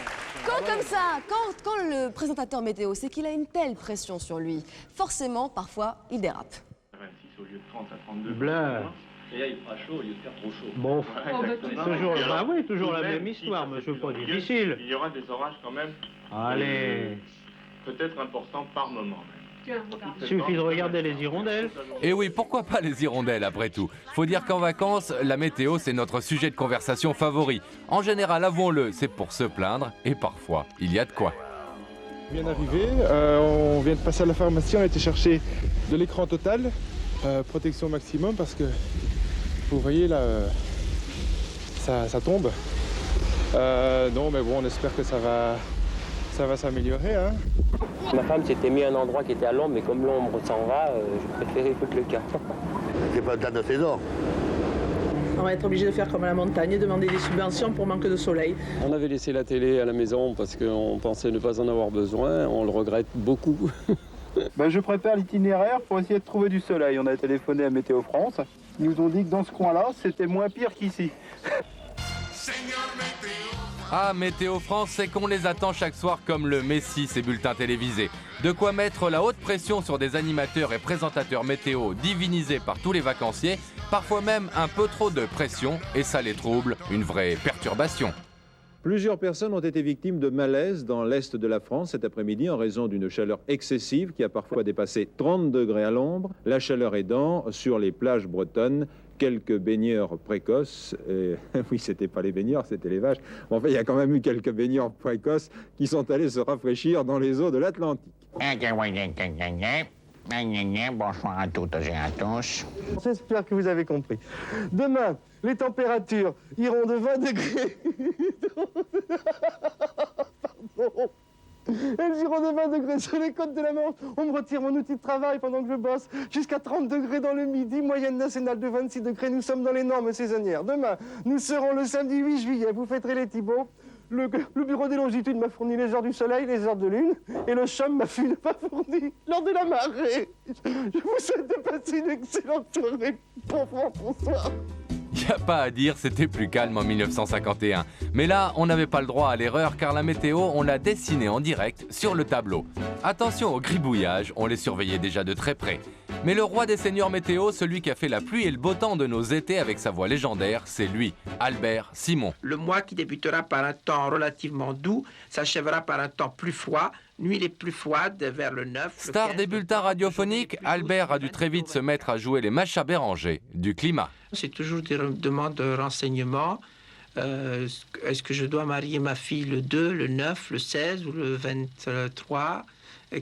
quand comme ça, quand le présentateur météo, c'est qu'il a une telle pression sur lui, forcément, parfois, il dérape. 26 au lieu de 30 à 32. Blah. Et là, il fera chaud au lieu de faire trop chaud. Bon, toujours la même histoire, monsieur, pas difficile. Il y aura des orages quand même. Allez. Peut-être importants par moment. Suffit de regarder les hirondelles. Et oui, pourquoi pas les hirondelles après tout? Faut dire qu'en vacances, la météo, c'est notre sujet de conversation favori. En général, avouons-le, c'est pour se plaindre et parfois, il y a de quoi. Bien arrivé, on vient de passer à la pharmacie, on a été chercher de l'écran total, protection maximum parce que vous voyez là, ça tombe. Non mais bon, on espère que ça va s'améliorer. Hein. Ma femme s'était mis à un endroit qui était à l'ombre, mais comme l'ombre s'en va, je préférais foutre le camp. C'est pas le temps de saison. On va être obligé de faire comme à la montagne et demander des subventions pour manque de soleil. On avait laissé la télé à la maison parce qu'on pensait ne pas en avoir besoin. On le regrette beaucoup. Je prépare l'itinéraire pour essayer de trouver du soleil. On a téléphoné à Météo France. Ils nous ont dit que dans ce coin-là, c'était moins pire qu'ici. Ah, Météo France, c'est qu'on les attend chaque soir comme le Messie, ces bulletins télévisés. De quoi mettre la haute pression sur des animateurs et présentateurs météo divinisés par tous les vacanciers, parfois même un peu trop de pression, et ça les trouble, une vraie perturbation. Plusieurs personnes ont été victimes de malaise dans l'est de la France cet après-midi en raison d'une chaleur excessive qui a parfois dépassé 30 degrés à l'ombre. La chaleur aidant, sur les plages bretonnes, quelques baigneurs précoces, oui, c'était pas les baigneurs, c'était les vaches. Enfin, il y a quand même eu quelques baigneurs précoces qui sont allés se rafraîchir dans les eaux de l'Atlantique. Bonsoir à toutes et à tous. J'espère que vous avez compris. Demain, les températures iront de 20 degrés. Pardon. Elles iront de 20 degrés sur les côtes de la Manche. On me retire mon outil de travail pendant que je bosse. Jusqu'à 30 degrés dans le midi, moyenne nationale de 26 degrés. Nous sommes dans les normes saisonnières. Demain, nous serons le samedi 8 juillet. Vous fêterez les Thibauts. Le bureau des longitudes m'a fourni les heures du soleil, les heures de lune, et le CHUM m'a fourni l'heure de la marée. Je vous souhaite de passer une excellente journée. Bonsoir. Y a pas à dire, c'était plus calme en 1951. Mais là, on n'avait pas le droit à l'erreur car la météo, on l'a dessinée en direct sur le tableau. Attention au gribouillage, on les surveillait déjà de très près. Mais le roi des seigneurs météo, celui qui a fait la pluie et le beau temps de nos étés avec sa voix légendaire, c'est lui, Albert Simon. Le mois qui débutera par un temps relativement doux s'achèvera par un temps plus froid, nuit les plus froides vers le 9. Star des bulletins radiophoniques, Albert a dû très vite se mettre à jouer les Macha Béranger du climat. C'est toujours des demandes de renseignements. Est-ce que je dois marier ma fille le 2, le 9, le 16 ou le 23 ?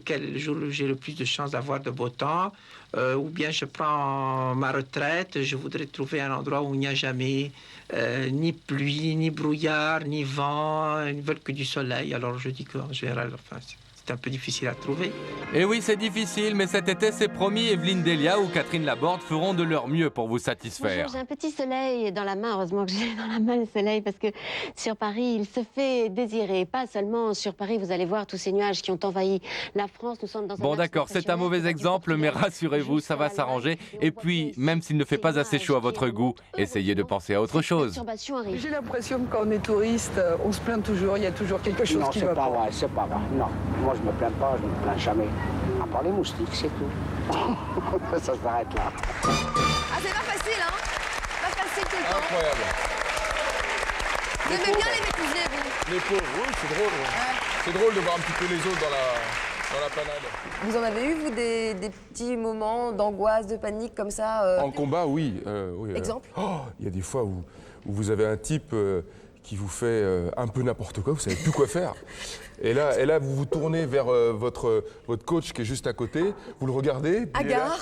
Quel jour j'ai le plus de chances d'avoir de beau temps, ou bien je prends ma retraite, je voudrais trouver un endroit où il n'y a jamais ni pluie, ni brouillard, ni vent, ils ne veulent que du soleil. Alors je dis qu'en général, enfin, c'est un peu difficile à trouver. Et oui, c'est difficile, mais cet été, c'est promis, Evelyne Delia ou Catherine Laborde feront de leur mieux pour vous satisfaire. Bonjour, j'ai un petit soleil dans la main. Heureusement que j'ai dans la main le soleil, parce que sur Paris, il se fait désirer. Pas seulement sur Paris, vous allez voir tous ces nuages qui ont envahi la France. Nous sommes dans un bon, d'accord, c'est un mauvais exemple, mais rassurez-vous, ça va s'arranger. Et puis, même s'il ne fait pas assez chaud à votre goût, essayez de penser à autre chose. J'ai l'impression que quand on est touriste, on se plaint toujours. Il y a toujours quelque chose qui va pas. Non, c'est pas vrai. Non, moi je me plains pas, je me plains jamais. À part les moustiques, c'est tout. Ça s'arrête là. Ah, c'est pas facile, hein? Pas facile tout le temps. Incroyable. Vous aimez bien les métisés, vous? Les pauvres, oui, c'est drôle. Ouais. C'est drôle de voir un petit peu les autres dans la panade. Vous en avez eu, vous, des petits moments d'angoisse, de panique comme ça En combat, oui. Exemple Il y a des fois où vous avez un type qui vous fait un peu n'importe quoi, vous savez plus quoi faire. Et là, vous vous tournez vers votre coach qui est juste à côté, vous le regardez,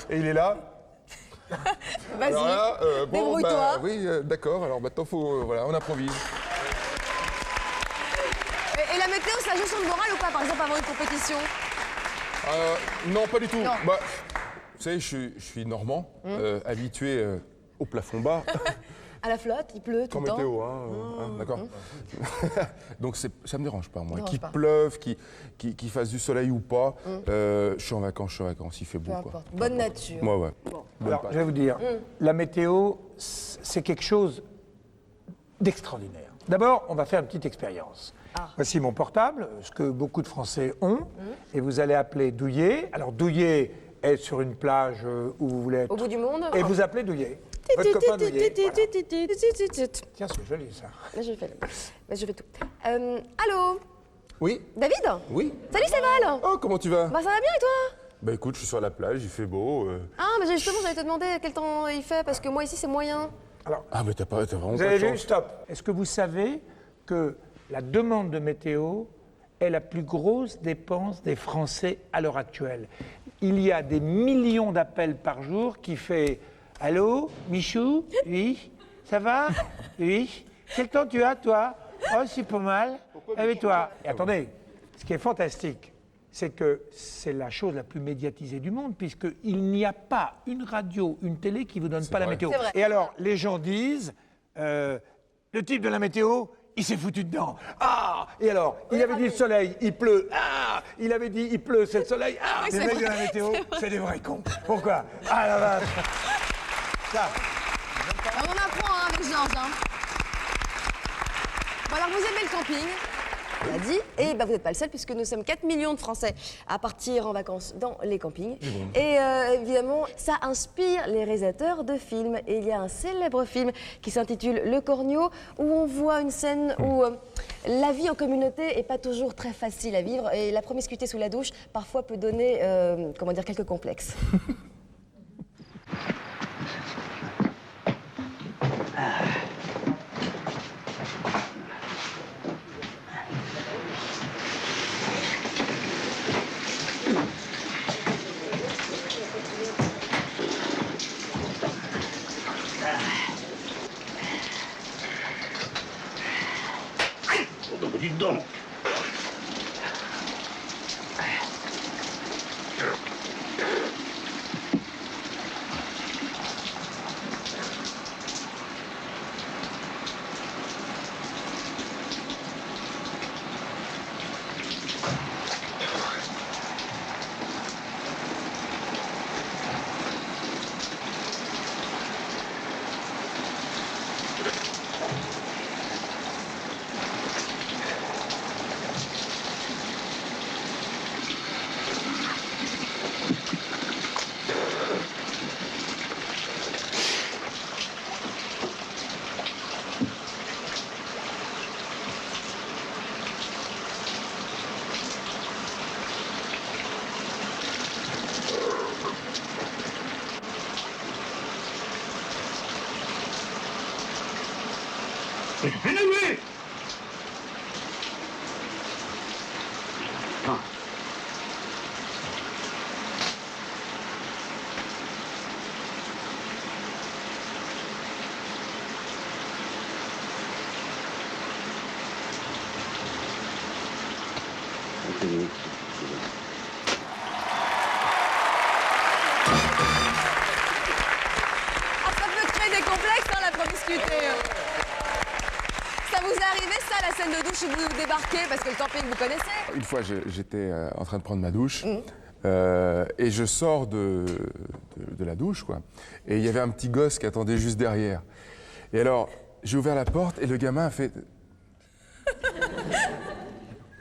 et il est là. Vas-y, débrouille-toi. Oui, d'accord, alors maintenant, voilà, on improvise. Et la météo, ça joue sur le moral ou pas, par exemple, avant une compétition? Non, pas du tout. Non. Bah, vous savez, je suis normand, habitué au plafond bas. À la flotte, il pleut tout le temps. Météo, d'accord. Donc ça me dérange pas, moi. Qu'il pleuve, qu'il fasse du soleil ou pas, je suis en vacances, il fait beau. Quoi. Bonne nature. Moi, ouais. Bon. Alors, je vais vous dire, la météo, c'est quelque chose d'extraordinaire. D'abord, on va faire une petite expérience. Voici mon portable, ce que beaucoup de Français ont, et vous allez appeler Douillet. Alors, Douillet est sur une plage où vous voulez être. Au bout du monde. Et vous appelez Douillet. Votre copain Douillet. Voilà. Tiens, c'est joli ça. Là, je fais tout. Allô? Oui. David? Oui. Salut, c'est Val. Oh, comment tu vas? Bah, ça va bien et toi? Bah écoute, je suis sur la plage, il fait beau. Ah, mais justement, j'allais te demander quel temps il fait, parce que moi ici, c'est moyen. Alors, mais t'as vraiment vous pas avez de vu, chance. stop. Est-ce que vous savez que la demande de météo est la plus grosse dépense des Français à l'heure actuelle? Il y a des millions d'appels par jour qui fait « Allô, Michou? Oui? Ça va? Oui? Quel temps tu as, toi? Oh, c'est pas mal. Et toi? » Et attendez, ce qui est fantastique, c'est que c'est la chose la plus médiatisée du monde, puisqu'il n'y a pas une radio, une télé qui ne vous donne pas la météo. Et alors, les gens disent, le type de la météo, il s'est foutu dedans. Ah! Et alors, il avait dit le soleil, il pleut. Ah! Il avait dit il pleut, c'est le soleil. Ah! Les mecs de la météo, c'est des vrais cons. Pourquoi? Ah la vache! Ça. On apprend avec Georges. Voilà, Alors, vous aimez le camping, on l'a dit, et bah, vous n'êtes pas le seul puisque nous sommes 4 millions de Français à partir en vacances dans les campings. Et évidemment, ça inspire les réalisateurs de films. Et il y a un célèbre film qui s'intitule Le Corneau, où on voit une scène où la vie en communauté n'est pas toujours très facile à vivre et la promiscuité sous la douche parfois peut donner, comment dire, quelques complexes. Dis donc. Énervé! Ah. Ça peut créer des complexes, hein, la promiscuité. Ça vous est arrivé, ça, la scène de douche où vous débarquez, parce que le camping, vous connaissez? Une fois, j'étais en train de prendre ma douche et je sors de la douche, quoi. Et il y avait un petit gosse qui attendait juste derrière. Et alors, j'ai ouvert la porte et le gamin a fait...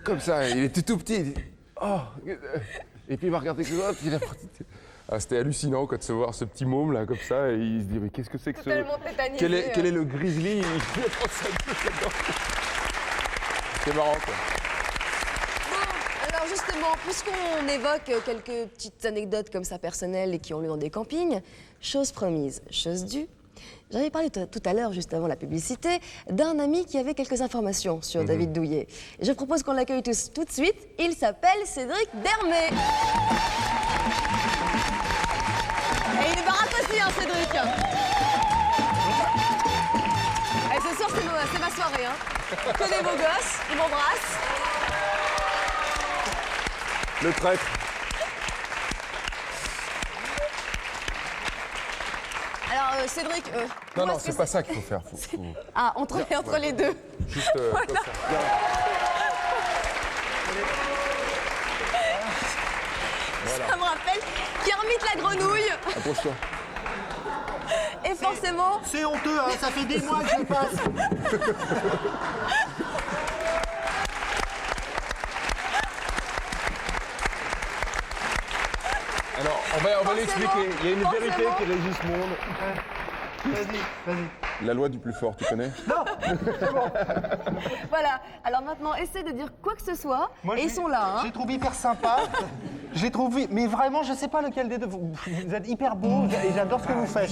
Comme ça, il était tout petit. Il dit, oh. Et puis il m'a regardé comme ça, puis il a... Ah, c'était hallucinant quoi, de se voir ce petit môme là comme ça et il se dit mais qu'est-ce que c'est que ce... Quel est le grizzly? Il fait prendre sa douche là-dedans. C'était marrant quoi. Bon, alors justement, puisqu'on évoque quelques petites anecdotes comme ça personnelles et qui ont lieu dans des campings, chose promise, chose due. J'avais parlé tout à l'heure, juste avant la publicité, d'un ami qui avait quelques informations sur David Douillet. Je propose qu'on l'accueille tous tout de suite. Il s'appelle Cédric Dermé. Et il est baraque aussi, hein, Cédric. Et ce soir, c'est ma soirée. Hein. Que des beaux gosses, ils m'embrassent. Le traître. Alors, Cédric... non, c'est pas ça qu'il faut faire. Ah, entre les deux. Juste voilà. Comme ça. Voilà. Ça me rappelle Kermit la grenouille. Approche-toi. Et forcément... C'est honteux, hein, ça fait des mois que je passe. Alors, on va l'expliquer. Il y a une vérité qui régit ce monde. Vas-y. La loi du plus fort, tu connais? Non, c'est bon. Voilà. Alors maintenant, essaie de dire quoi que ce soit. Moi, et ils sont là. Hein. J'ai trouvé hyper sympa. J'ai trouvé, mais vraiment, je sais pas lequel des deux. Vous êtes hyper beau et j'adore ce que vous faites.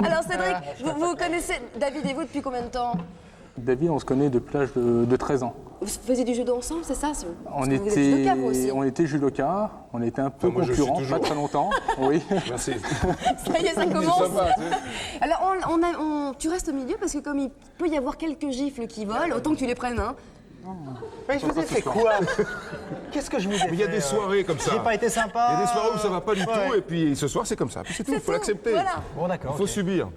Alors Cédric, vous connaissez David et vous depuis combien de temps? David, on se connaît depuis l'âge de 13 ans. Vous faisiez du judo ensemble, c'est ça? On était judokas, on était un peu concurrents, pas très longtemps. Oui. Merci. Ça y est, ça commence. Sympa, tu sais. Alors, tu restes au milieu parce que comme il peut y avoir quelques gifles qui volent, autant que tu les prennes, hein. Mais je vous ai fait quoi? Qu'est-ce que je vous ai fait? Il y a des soirées comme ça. J'ai pas été sympa. Il y a des soirées où ça va pas du tout et puis ce soir c'est comme ça. Puis c'est tout, il faut l'accepter. Voilà. Bon d'accord. Il faut subir.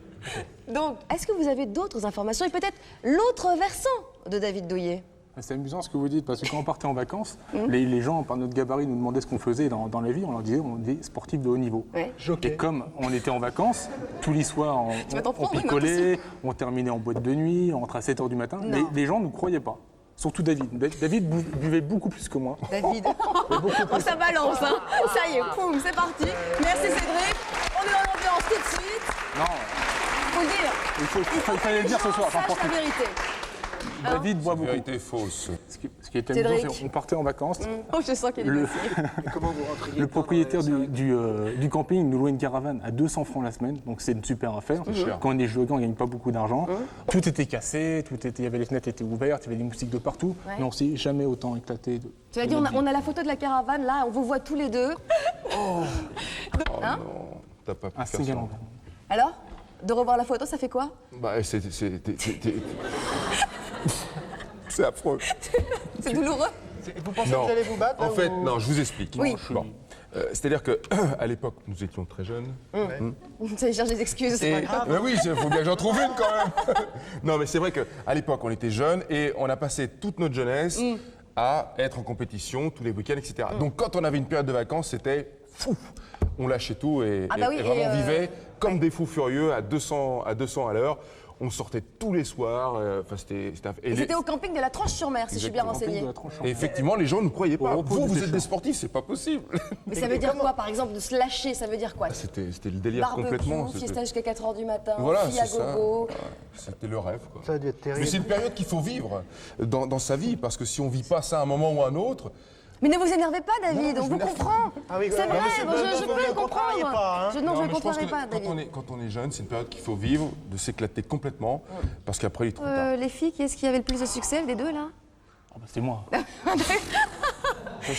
Donc, est-ce que vous avez d'autres informations et peut-être l'autre versant de David Douillet? C'est amusant ce que vous dites, parce que quand on partait en vacances, les gens, par notre gabarit, nous demandaient ce qu'on faisait dans la vie. On leur disait, on était sportifs de haut niveau. Et comme on était en vacances, tous les soirs, on picolait, on terminait en boîte de nuit, on rentrait à 7h du matin. Mais les gens ne nous croyaient pas. Surtout David. David buvait beaucoup plus que moi. David. Oh, ça balance, hein. Ça y est, poum, c'est parti. Merci Cédric. On est dans l'ambiance tout de suite. Non. Faut le dire. Il fallait le dire ce soir. Sache la vérité. David boit beaucoup. La vérité est fausse. Ce qui était amusant, c'est qu'on partait en vacances. Oh, je sens qu'il est Le propriétaire du camping nous louait une caravane à 200 francs la semaine, donc c'est une super affaire. Quand on est jeunes, on ne gagne pas beaucoup d'argent. Tout était cassé, il y avait les fenêtres étaient ouvertes, il y avait des moustiques de partout, mais on ne s'est jamais autant éclaté. Tu vas dire, on a la photo de la caravane là, on vous voit tous les deux. Oh non, t'as pas pu faire ça. Alors, de revoir la photo, ça fait quoi? Bah, c'est affreux. C'est douloureux? Vous pensez que vous allez vous battre? En fait, non, je vous explique. Oui. Bon. C'est-à-dire qu'à l'époque, nous étions très jeunes. Vous allez chercher des excuses, c'est pas grave. Mais oui, il faut bien que j'en trouve une quand même. Non, mais c'est vrai qu'à l'époque, on était jeunes et on a passé toute notre jeunesse à être en compétition tous les week-ends, etc. Donc quand on avait une période de vacances, c'était fou. On lâchait tout et vraiment on vivait comme des fous furieux à 200 à l'heure. On sortait tous les soirs. C'était au camping de la Tranche-sur-Mer, si je suis bien renseignée. Et effectivement, les gens ne croyaient pas. Vous êtes des sportifs, c'est pas possible. Mais ça veut dire quoi, par exemple, de se lâcher? Ça veut dire quoi? C'était le délire complètement. Fiesta jusqu'à 4h du matin, voilà, fille à gogo. C'était le rêve, quoi. Ça a dû être terrible. Mais c'est une période qu'il faut vivre dans sa vie, parce que si on vit pas ça à un moment ou à un autre. Mais ne vous énervez pas, David, on vous comprend. Ah oui, c'est vrai, je peux le comprendre. Non, je ne je pense comprendrai que pas, David. quand on est jeune, c'est une période qu'il faut vivre, de s'éclater complètement, parce qu'après, il est trop tard. Les filles, qui est-ce qui avait le plus de succès, des deux, là? C'est moi. Ça,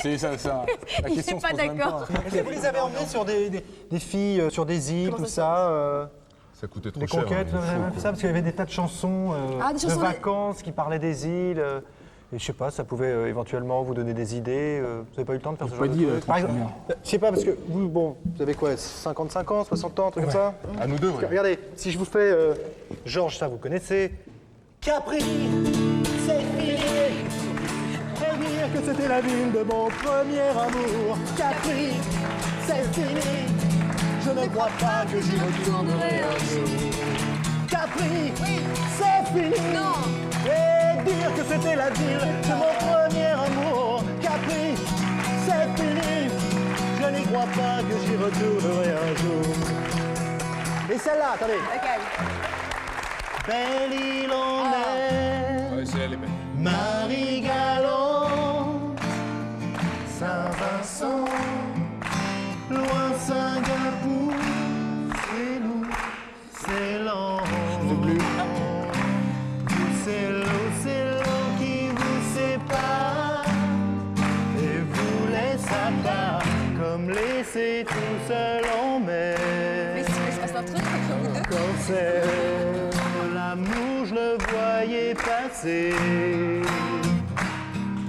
la il question n'est pas d'accord. Vous les avez emmenés sur des filles, sur des îles, tout ça Ça coûtait trop des cher. conquêtes, vous avez fait ça, parce qu'il y avait des tas de chansons de vacances qui parlaient des îles. Et je sais pas, ça pouvait éventuellement vous donner des idées. Vous n'avez pas eu le temps de faire ce genre de trucs? Par exemple, je sais pas, parce que vous avez quoi, 55 ans, 60 ans, un truc comme ça? À nous deux, oui. Regardez, si je vous fais Georges, ça vous connaissez. Capri, c'est fini. Et dire que c'était la ville de mon premier amour. Capri, c'est fini. Je ne crois pas que j'y retournerai un jour. Capri, c'est fini. Non. Et dire que c'était la ville de mon premier amour. Capri, c'est fini. Je n'y crois pas que j'y retournerai un jour. Et celle-là, attendez. Belle île en mer, Ouais, c'est elle, les belles. Marie-Galante, Saint-Vincent, loin Singapour, c'est nous, c'est l'an. C'est l'océan qui vous sépare et vous laisse à part, comme laissé tout seul en mer. Mais il se passe un truc. Quand c'est l'amour, je le voyais passer.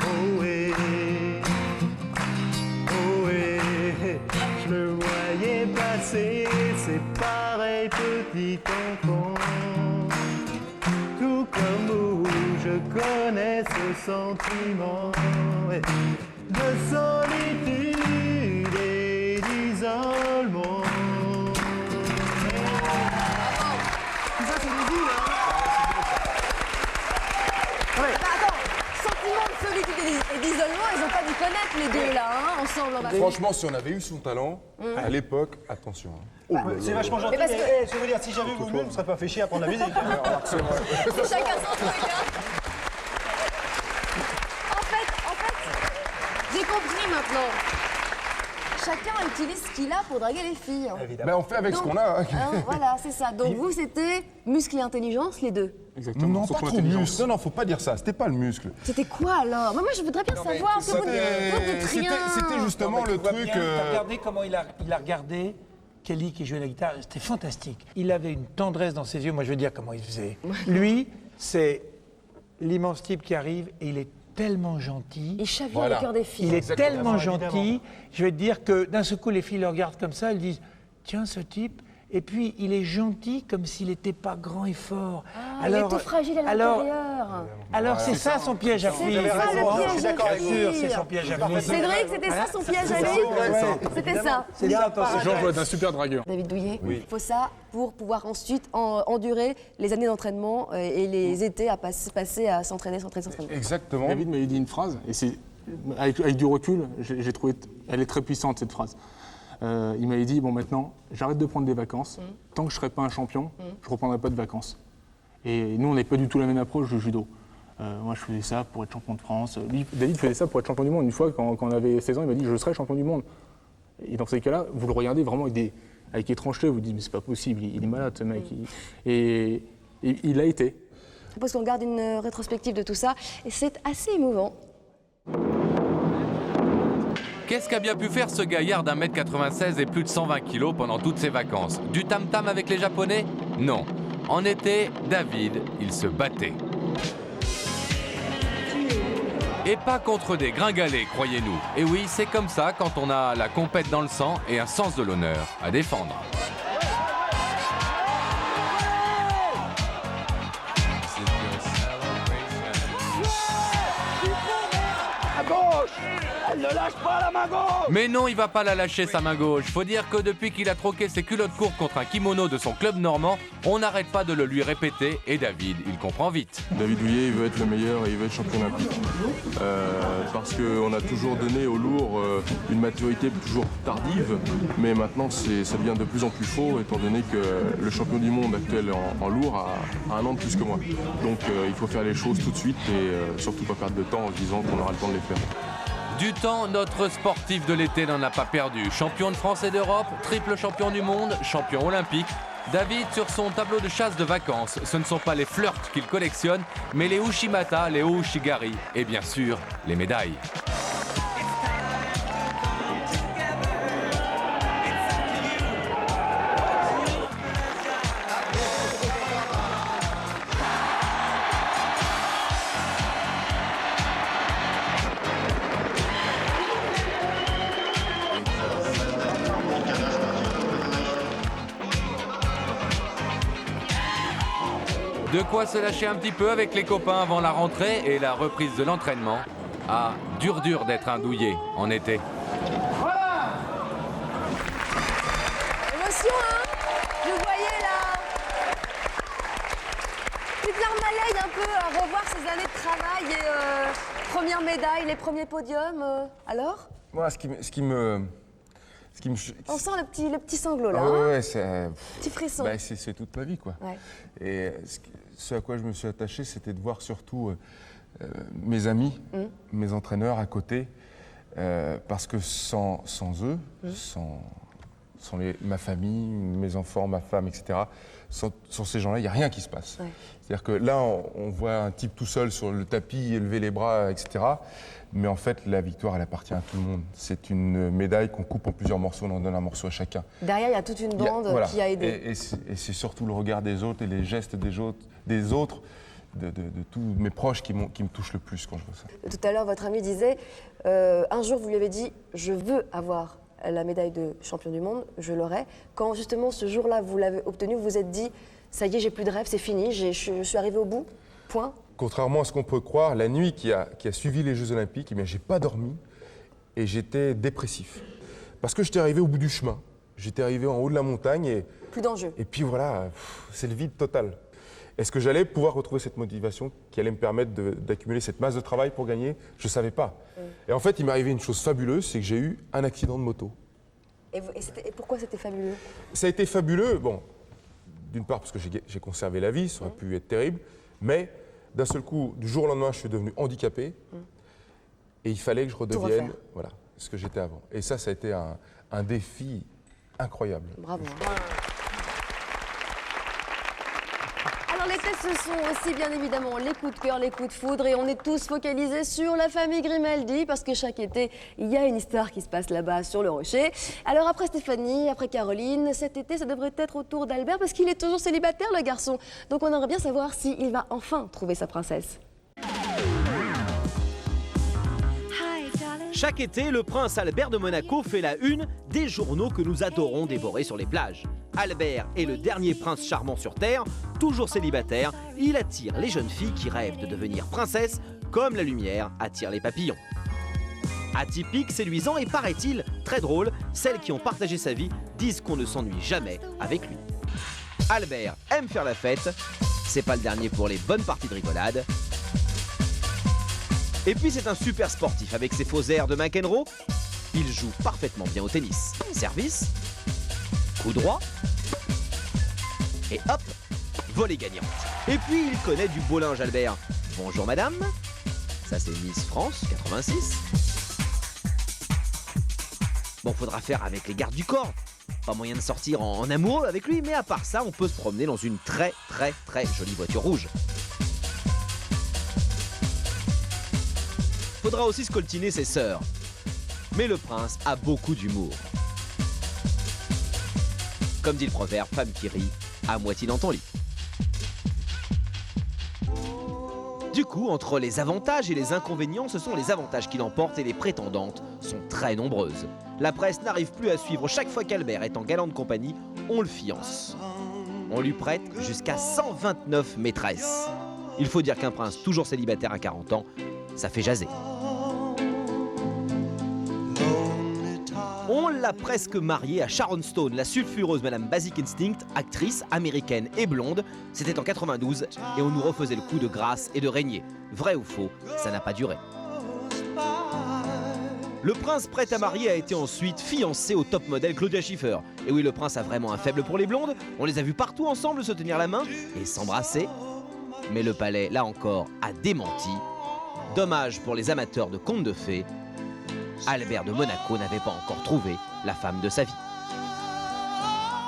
Oh et je le voyais passer. C'est pareil, petit enfant. Tout comme vous, je connais ce sentiment de solitude et d'isolement. Tout ça, c'est des vies, Attends, sentiment de solitude et d'isolement, ils n'ont pas dû connaître les deux là, ensemble. Franchement, si on avait eu son talent, à l'époque, attention. C'est vachement gentil, mais je veux dire, si j'avais voulu, je ne serais pas fait chier à prendre la musique. C'est chacun son truc, En fait, j'ai compris maintenant. Chacun utilise ce qu'il a pour draguer les filles. Ben, on fait avec ce qu'on a. Voilà, c'est ça. Donc vous, c'était muscle et intelligence, les deux. Exactement. Non, pas trop muscle. Non, faut pas dire ça. C'était pas le muscle. C'était quoi alors? Moi, je voudrais bien savoir. Vous dites rien. C'était justement le truc. Regardez comment il a regardé Kelly qui jouait la guitare. C'était fantastique. Il avait une tendresse dans ses yeux. Moi, je veux dire comment il faisait. Lui, c'est l'immense type qui arrive et il est tellement gentil. Il chavire le cœur des filles. Il est tellement gentil. Je vais te dire que d'un seul coup, les filles le regardent comme ça, elles disent « Tiens, ce type ». Et puis, il est gentil comme s'il n'était pas grand et fort. Il est tout fragile à l'intérieur. Alors, c'est ça son piège à filles. C'est ça le piège Je suis d'accord avec vous. C'est son piège à filles. Cédric, c'était ça son piège à lui? C'était ça. C'est genre jouer d'un super dragueur. David Douillet, il faut ça pour pouvoir ensuite endurer les années d'entraînement et les étés à passer à s'entraîner. Exactement. David m'avait dit une phrase, et c'est avec du recul, j'ai trouvé, elle est très puissante cette phrase. Il m'avait dit, bon maintenant, j'arrête de prendre des vacances. Tant que je ne serai pas un champion, je ne reprendrai pas de vacances. Et nous, on n'est pas du tout la même approche du judo. Moi, je faisais ça pour être champion de France. Lui, David faisait ça pour être champion du monde. Une fois, quand on avait 16 ans, il m'a dit, je serai champion du monde. Et dans ces cas-là, vous le regardez vraiment avec étrangeté, vous dites, mais c'est pas possible, il est malade ce mec. Et il l'a été. Parce qu'on regarde une rétrospective de tout ça, et c'est assez émouvant. Qu'est-ce qu'a bien pu faire ce gaillard d'1m96 et plus de 120 kg pendant toutes ses vacances? Du tam-tam avec les Japonais? Non. En été, David, il se battait. Et pas contre des gringalets, croyez-nous. Et oui, c'est comme ça quand on a la compète dans le sang et un sens de l'honneur à défendre. Elle ne lâche pas la main gauche! Mais non, il va pas la lâcher sa main gauche. Faut dire que depuis qu'il a troqué ses culottes courtes contre un kimono de son club normand, on n'arrête pas de le lui répéter et David, il comprend vite. David Douillet, il veut être le meilleur et il veut être champion olympique. Parce qu'on a toujours donné au lourd une maturité toujours tardive, mais maintenant ça devient de plus en plus faux étant donné que le champion du monde actuel en lourd a un an de plus que moi. Donc il faut faire les choses tout de suite et surtout pas perdre de temps en se disant qu'on aura le temps de les faire. Du temps, notre sportif de l'été n'en a pas perdu. Champion de France et d'Europe, triple champion du monde, champion olympique. David, sur son tableau de chasse de vacances, ce ne sont pas les flirts qu'il collectionne, mais les Ushimata, les Oushigari et bien sûr, les médailles. De quoi se lâcher un petit peu avec les copains avant la rentrée et la reprise de l'entraînement. Ah, dur d'être un douillet en été. Voilà. Émotion, hein? Vous voyez là. Petite larme à l'œil un peu à revoir ces années de travail et première médaille, les premiers podiums. Alors? Moi, ce qui me... On sent le petit sanglot là. Ah ouais, hein, petit frisson. Bah, c'est toute ma vie, quoi. Ouais. Et ce à quoi je me suis attaché, c'était de voir surtout mes amis, mes entraîneurs à côté, parce que sans eux, sans ma famille, mes enfants, ma femme, etc., sans ces gens-là, il n'y a rien qui se passe. Ouais. C'est-à-dire que là, on voit un type tout seul sur le tapis, élever les bras, etc., mais en fait, la victoire, elle appartient à tout le monde. C'est une médaille qu'on coupe en plusieurs morceaux, on en donne un morceau à chacun. Derrière, il y a toute une bande qui a aidé. Et c'est surtout le regard des autres et les gestes des autres, de tous mes proches qui me touchent le plus quand je vois ça. Tout à l'heure, votre ami disait, un jour, vous lui avez dit, je veux avoir la médaille de champion du monde, je l'aurai. Quand justement, ce jour-là, vous l'avez obtenu, vous vous êtes dit, ça y est, j'ai plus de rêve, c'est fini, je suis arrivé au bout, point. Contrairement à ce qu'on peut croire, la nuit qui a suivi les Jeux Olympiques, eh bien, j'ai pas dormi et j'étais dépressif. Parce que j'étais arrivé au bout du chemin. J'étais arrivé en haut de la montagne et... Plus d'enjeu. Et puis voilà, c'est le vide total. Est-ce que j'allais pouvoir retrouver cette motivation qui allait me permettre d'accumuler cette masse de travail pour gagner? Je ne savais pas. Et en fait, il m'est arrivé une chose fabuleuse, c'est que j'ai eu un accident de moto. Et pourquoi c'était fabuleux? Ça a été fabuleux, bon, d'une part parce que j'ai conservé la vie, ça aurait pu être terrible, mais d'un seul coup, du jour au lendemain, je suis devenu handicapé et il fallait que je redevienne ce que j'étais avant. Et ça a été un défi incroyable. Bravo. Alors les tests, ce sont aussi bien évidemment les coups de cœur, les coups de foudre, et on est tous focalisés sur la famille Grimaldi parce que chaque été, il y a une histoire qui se passe là-bas sur le rocher. Alors après Stéphanie, après Caroline, cet été, ça devrait être au tour d'Albert parce qu'il est toujours célibataire, le garçon. Donc on aimerait bien savoir s'il va enfin trouver sa princesse. Chaque été, le prince Albert de Monaco fait la une des journaux que nous adorons dévorer sur les plages. Albert est le dernier prince charmant sur Terre, toujours célibataire, il attire les jeunes filles qui rêvent de devenir princesse, comme la lumière attire les papillons. Atypique, séduisant et paraît-il très drôle, celles qui ont partagé sa vie disent qu'on ne s'ennuie jamais avec lui. Albert aime faire la fête, c'est pas le dernier pour les bonnes parties de rigolade. Et puis c'est un super sportif avec ses faux airs de McEnroe. Il joue parfaitement bien au tennis. Service, coup droit, et hop, volée gagnante. Et puis il connaît du beau linge, Albert. Bonjour madame, ça c'est Miss France 86. Bon, faudra faire avec les gardes du corps. Pas moyen de sortir en amoureux avec lui, mais à part ça, on peut se promener dans une très jolie voiture rouge. Faudra aussi scoltiner ses sœurs. Mais le prince a beaucoup d'humour. Comme dit le proverbe, femme qui rit, à moitié dans ton lit. Du coup, entre les avantages et les inconvénients, ce sont les avantages qui l'emportent et les prétendantes sont très nombreuses. La presse n'arrive plus à suivre. Chaque fois qu'Albert est en galante compagnie, on le fiance. On lui prête jusqu'à 129 maîtresses. Il faut dire qu'un prince toujours célibataire à 40 ans, ça fait jaser. On l'a presque marié à Sharon Stone, la sulfureuse Madame Basic Instinct, actrice américaine et blonde. C'était en 92 et on nous refaisait le coup de grâce et de régner. Vrai ou faux, ça n'a pas duré. Le prince prêt à marier a été ensuite fiancé au top modèle Claudia Schiffer. Et oui, le prince a vraiment un faible pour les blondes. On les a vus partout ensemble se tenir la main et s'embrasser. Mais le palais, là encore, a démenti. Dommage pour les amateurs de contes de fées. Albert de Monaco n'avait pas encore trouvé la femme de sa vie.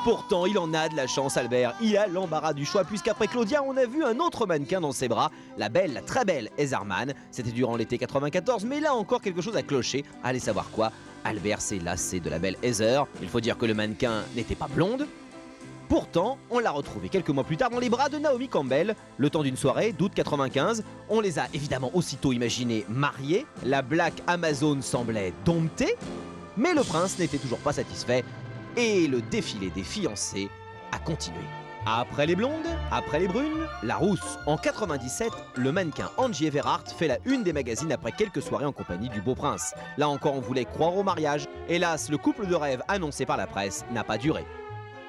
Pourtant, il en a de la chance, Albert. Il a l'embarras du choix, puisqu'après Claudia, on a vu un autre mannequin dans ses bras, la belle, la très belle Ezerman. C'était durant l'été 94, mais là encore quelque chose a cloché. Allez savoir quoi, Albert s'est lassé de la belle Heather. Il faut dire que le mannequin n'était pas blonde. Pourtant, on l'a retrouvé quelques mois plus tard dans les bras de Naomi Campbell. Le temps d'une soirée d'août 95, on les a évidemment aussitôt imaginés mariés. La Black Amazon semblait domptée, mais le prince n'était toujours pas satisfait et le défilé des fiancés a continué. Après les blondes, après les brunes, la rousse. En 97, le mannequin Angie Everhart fait la une des magazines après quelques soirées en compagnie du beau prince. Là encore, on voulait croire au mariage. Hélas, le couple de rêve annoncé par la presse n'a pas duré.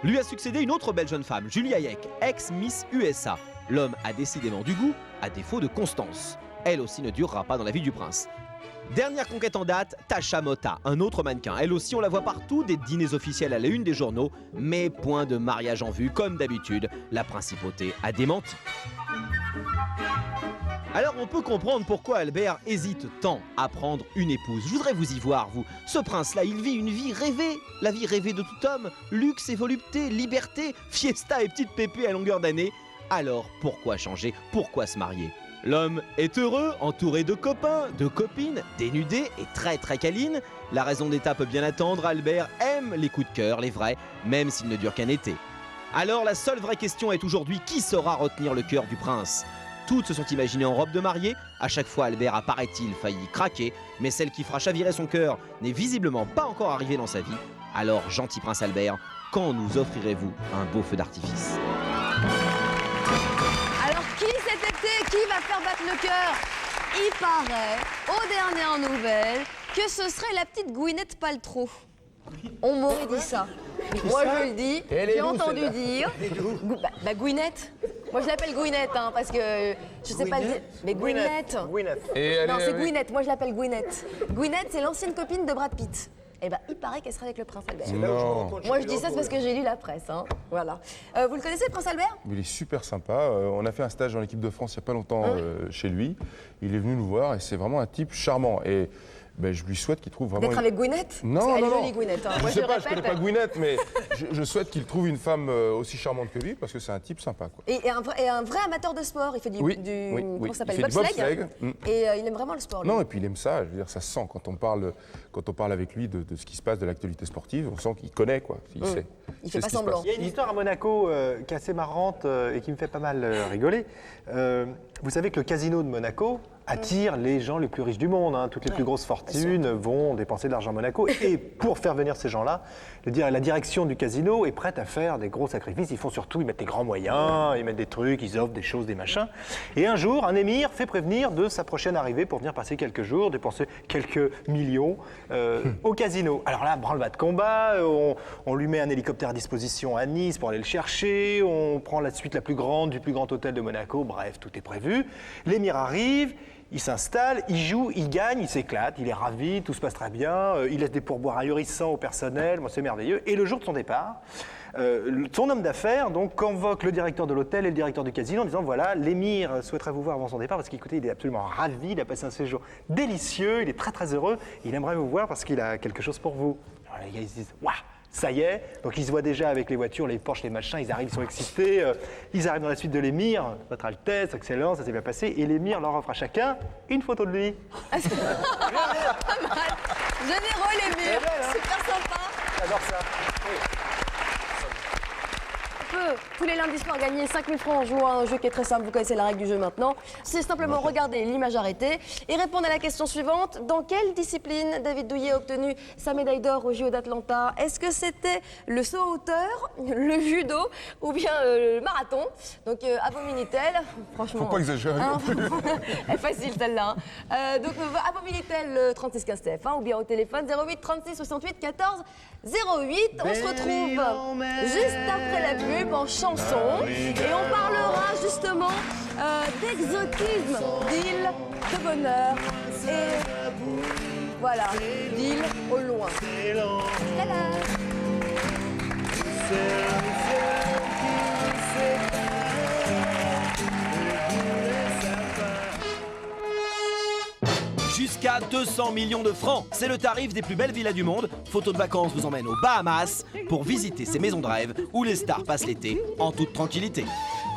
Lui a succédé une autre belle jeune femme, Julie Hayek, ex-Miss USA. L'homme a décidément du goût, à défaut de constance. Elle aussi ne durera pas dans la vie du prince. Dernière conquête en date, Tasha Mota, un autre mannequin. Elle aussi, on la voit partout, des dîners officiels à la une des journaux, mais point de mariage en vue, comme d'habitude. La principauté a démenti. Alors on peut comprendre pourquoi Albert hésite tant à prendre une épouse. Je voudrais vous y voir, vous. Ce prince-là, il vit une vie rêvée, la vie rêvée de tout homme. Luxe et volupté, liberté, fiesta et petite pépée à longueur d'année. Alors pourquoi changer? Pourquoi se marier? L'homme est heureux, entouré de copains, de copines, dénudé et très câline. La raison d'État peut bien attendre, Albert aime les coups de cœur, les vrais, même s'ils ne durent qu'un été. Alors la seule vraie question est aujourd'hui, qui saura retenir le cœur du prince? Toutes se sont imaginées en robe de mariée. À chaque fois, Albert a, paraît-il, failli craquer. Mais celle qui fera chavirer son cœur n'est visiblement pas encore arrivée dans sa vie. Alors, gentil prince Albert, quand nous offrirez-vous un beau feu d'artifice? Alors, qui cet été, qui va faire battre le cœur? Il paraît, aux dernières nouvelles, que ce serait la petite Gwyneth Paltrow. On m'aurait dit ça. Moi, je le dis, j'ai entendu dire. Gwyneth. Moi, je l'appelle Gwyneth, hein, parce que je sais pas le dire. Mais Gwyneth. Non, c'est Gwyneth. Moi, je l'appelle Gwyneth. Gwyneth, c'est l'ancienne copine de Brad Pitt. Eh ben, il paraît qu'elle sera avec le prince Albert. Moi, je dis ça, c'est parce que j'ai lu la presse. Hein. Voilà. Vous le connaissez, le prince Albert? Il est super sympa. On a fait un stage dans l'équipe de France il n'y a pas longtemps chez lui. Il est venu nous voir et c'est vraiment un type charmant. Et ben, je lui souhaite qu'il trouve vraiment... D'être avec Gwyneth? Non, elle non, est non. jolie, Gwyneth. Hein. Je Moi, sais pas, répète. je connais pas Gwyneth, mais je souhaite qu'il trouve une femme aussi charmante que lui, parce que c'est un type sympa, quoi. Et un vrai amateur de sport. Il fait du... Comment ça s'appelle? Bobsleigh. Et il aime vraiment le sport, lui. Non, et puis il aime ça. Je veux dire, ça se sent quand on parle avec lui de ce qui se passe, de l'actualité sportive. On sent qu'il connaît, quoi. Il sait. Il fait pas semblant. Il y a une histoire à Monaco qui est assez marrante et qui me fait pas mal rigoler. Vous savez que le casino de Monaco attire les gens les plus riches du monde. Toutes les plus grosses fortunes vont dépenser de l'argent à Monaco. Et pour faire venir ces gens-là, la direction du casino est prête à faire des gros sacrifices. Ils mettent des grands moyens, ils mettent des trucs, ils offrent des choses, des machins. Et un jour, un émir fait prévenir de sa prochaine arrivée pour venir passer quelques jours, dépenser quelques millions au casino. Alors là, branle-bas de combat, on lui met un hélicoptère à disposition à Nice pour aller le chercher, on prend la suite la plus grande du plus grand hôtel de Monaco, bref, tout est prévu. L'émir arrive, il s'installe, il joue, il gagne, il s'éclate, il est ravi, tout se passe très bien, il laisse des pourboires ahurissants au personnel, c'est merveilleux. Et le jour de son départ, son homme d'affaires donc convoque le directeur de l'hôtel et le directeur du casino en disant voilà, l'émir souhaiterait vous voir avant son départ parce qu'écoutez, il est absolument ravi, il a passé un séjour délicieux, il est très très heureux, il aimerait vous voir parce qu'il a quelque chose pour vous. Alors les gars ils se disent waouh, ça y est, donc ils se voient déjà avec les voitures, les Porsche, les machins, ils arrivent, ils sont excités, ils arrivent dans la suite de l'émir, votre Altesse, excellent, ça s'est bien passé, et l'émir leur offre à chacun une photo de lui. Pas mal. Généreux l'émir, super sympa. J'adore ça. Oui. Tous les lundis soirs gagner 5 000 francs en jouant à un jeu qui est très simple, vous connaissez la règle du jeu maintenant. C'est simplement regarder l'image arrêtée et répondre à la question suivante. Dans quelle discipline David Douillet a obtenu sa médaille d'or au JO d'Atlanta? Est-ce que c'était le saut à hauteur, le judo ou bien le marathon? Donc à vos Minitel, franchement... Faut pas exagérer non plus. Elle est facile celle-là. Donc à vos Minitel 36 15 TF1 ou bien au téléphone 08 36 68 14 08. On se retrouve juste après la pub en chanson et on parlera justement d'exotisme, d'île de bonheur et voilà, d'île au loin. Jusqu'à 200 millions de francs, c'est le tarif des plus belles villas du monde. Photo de vacances vous emmène aux Bahamas pour visiter ces maisons de rêve où les stars passent l'été en toute tranquillité.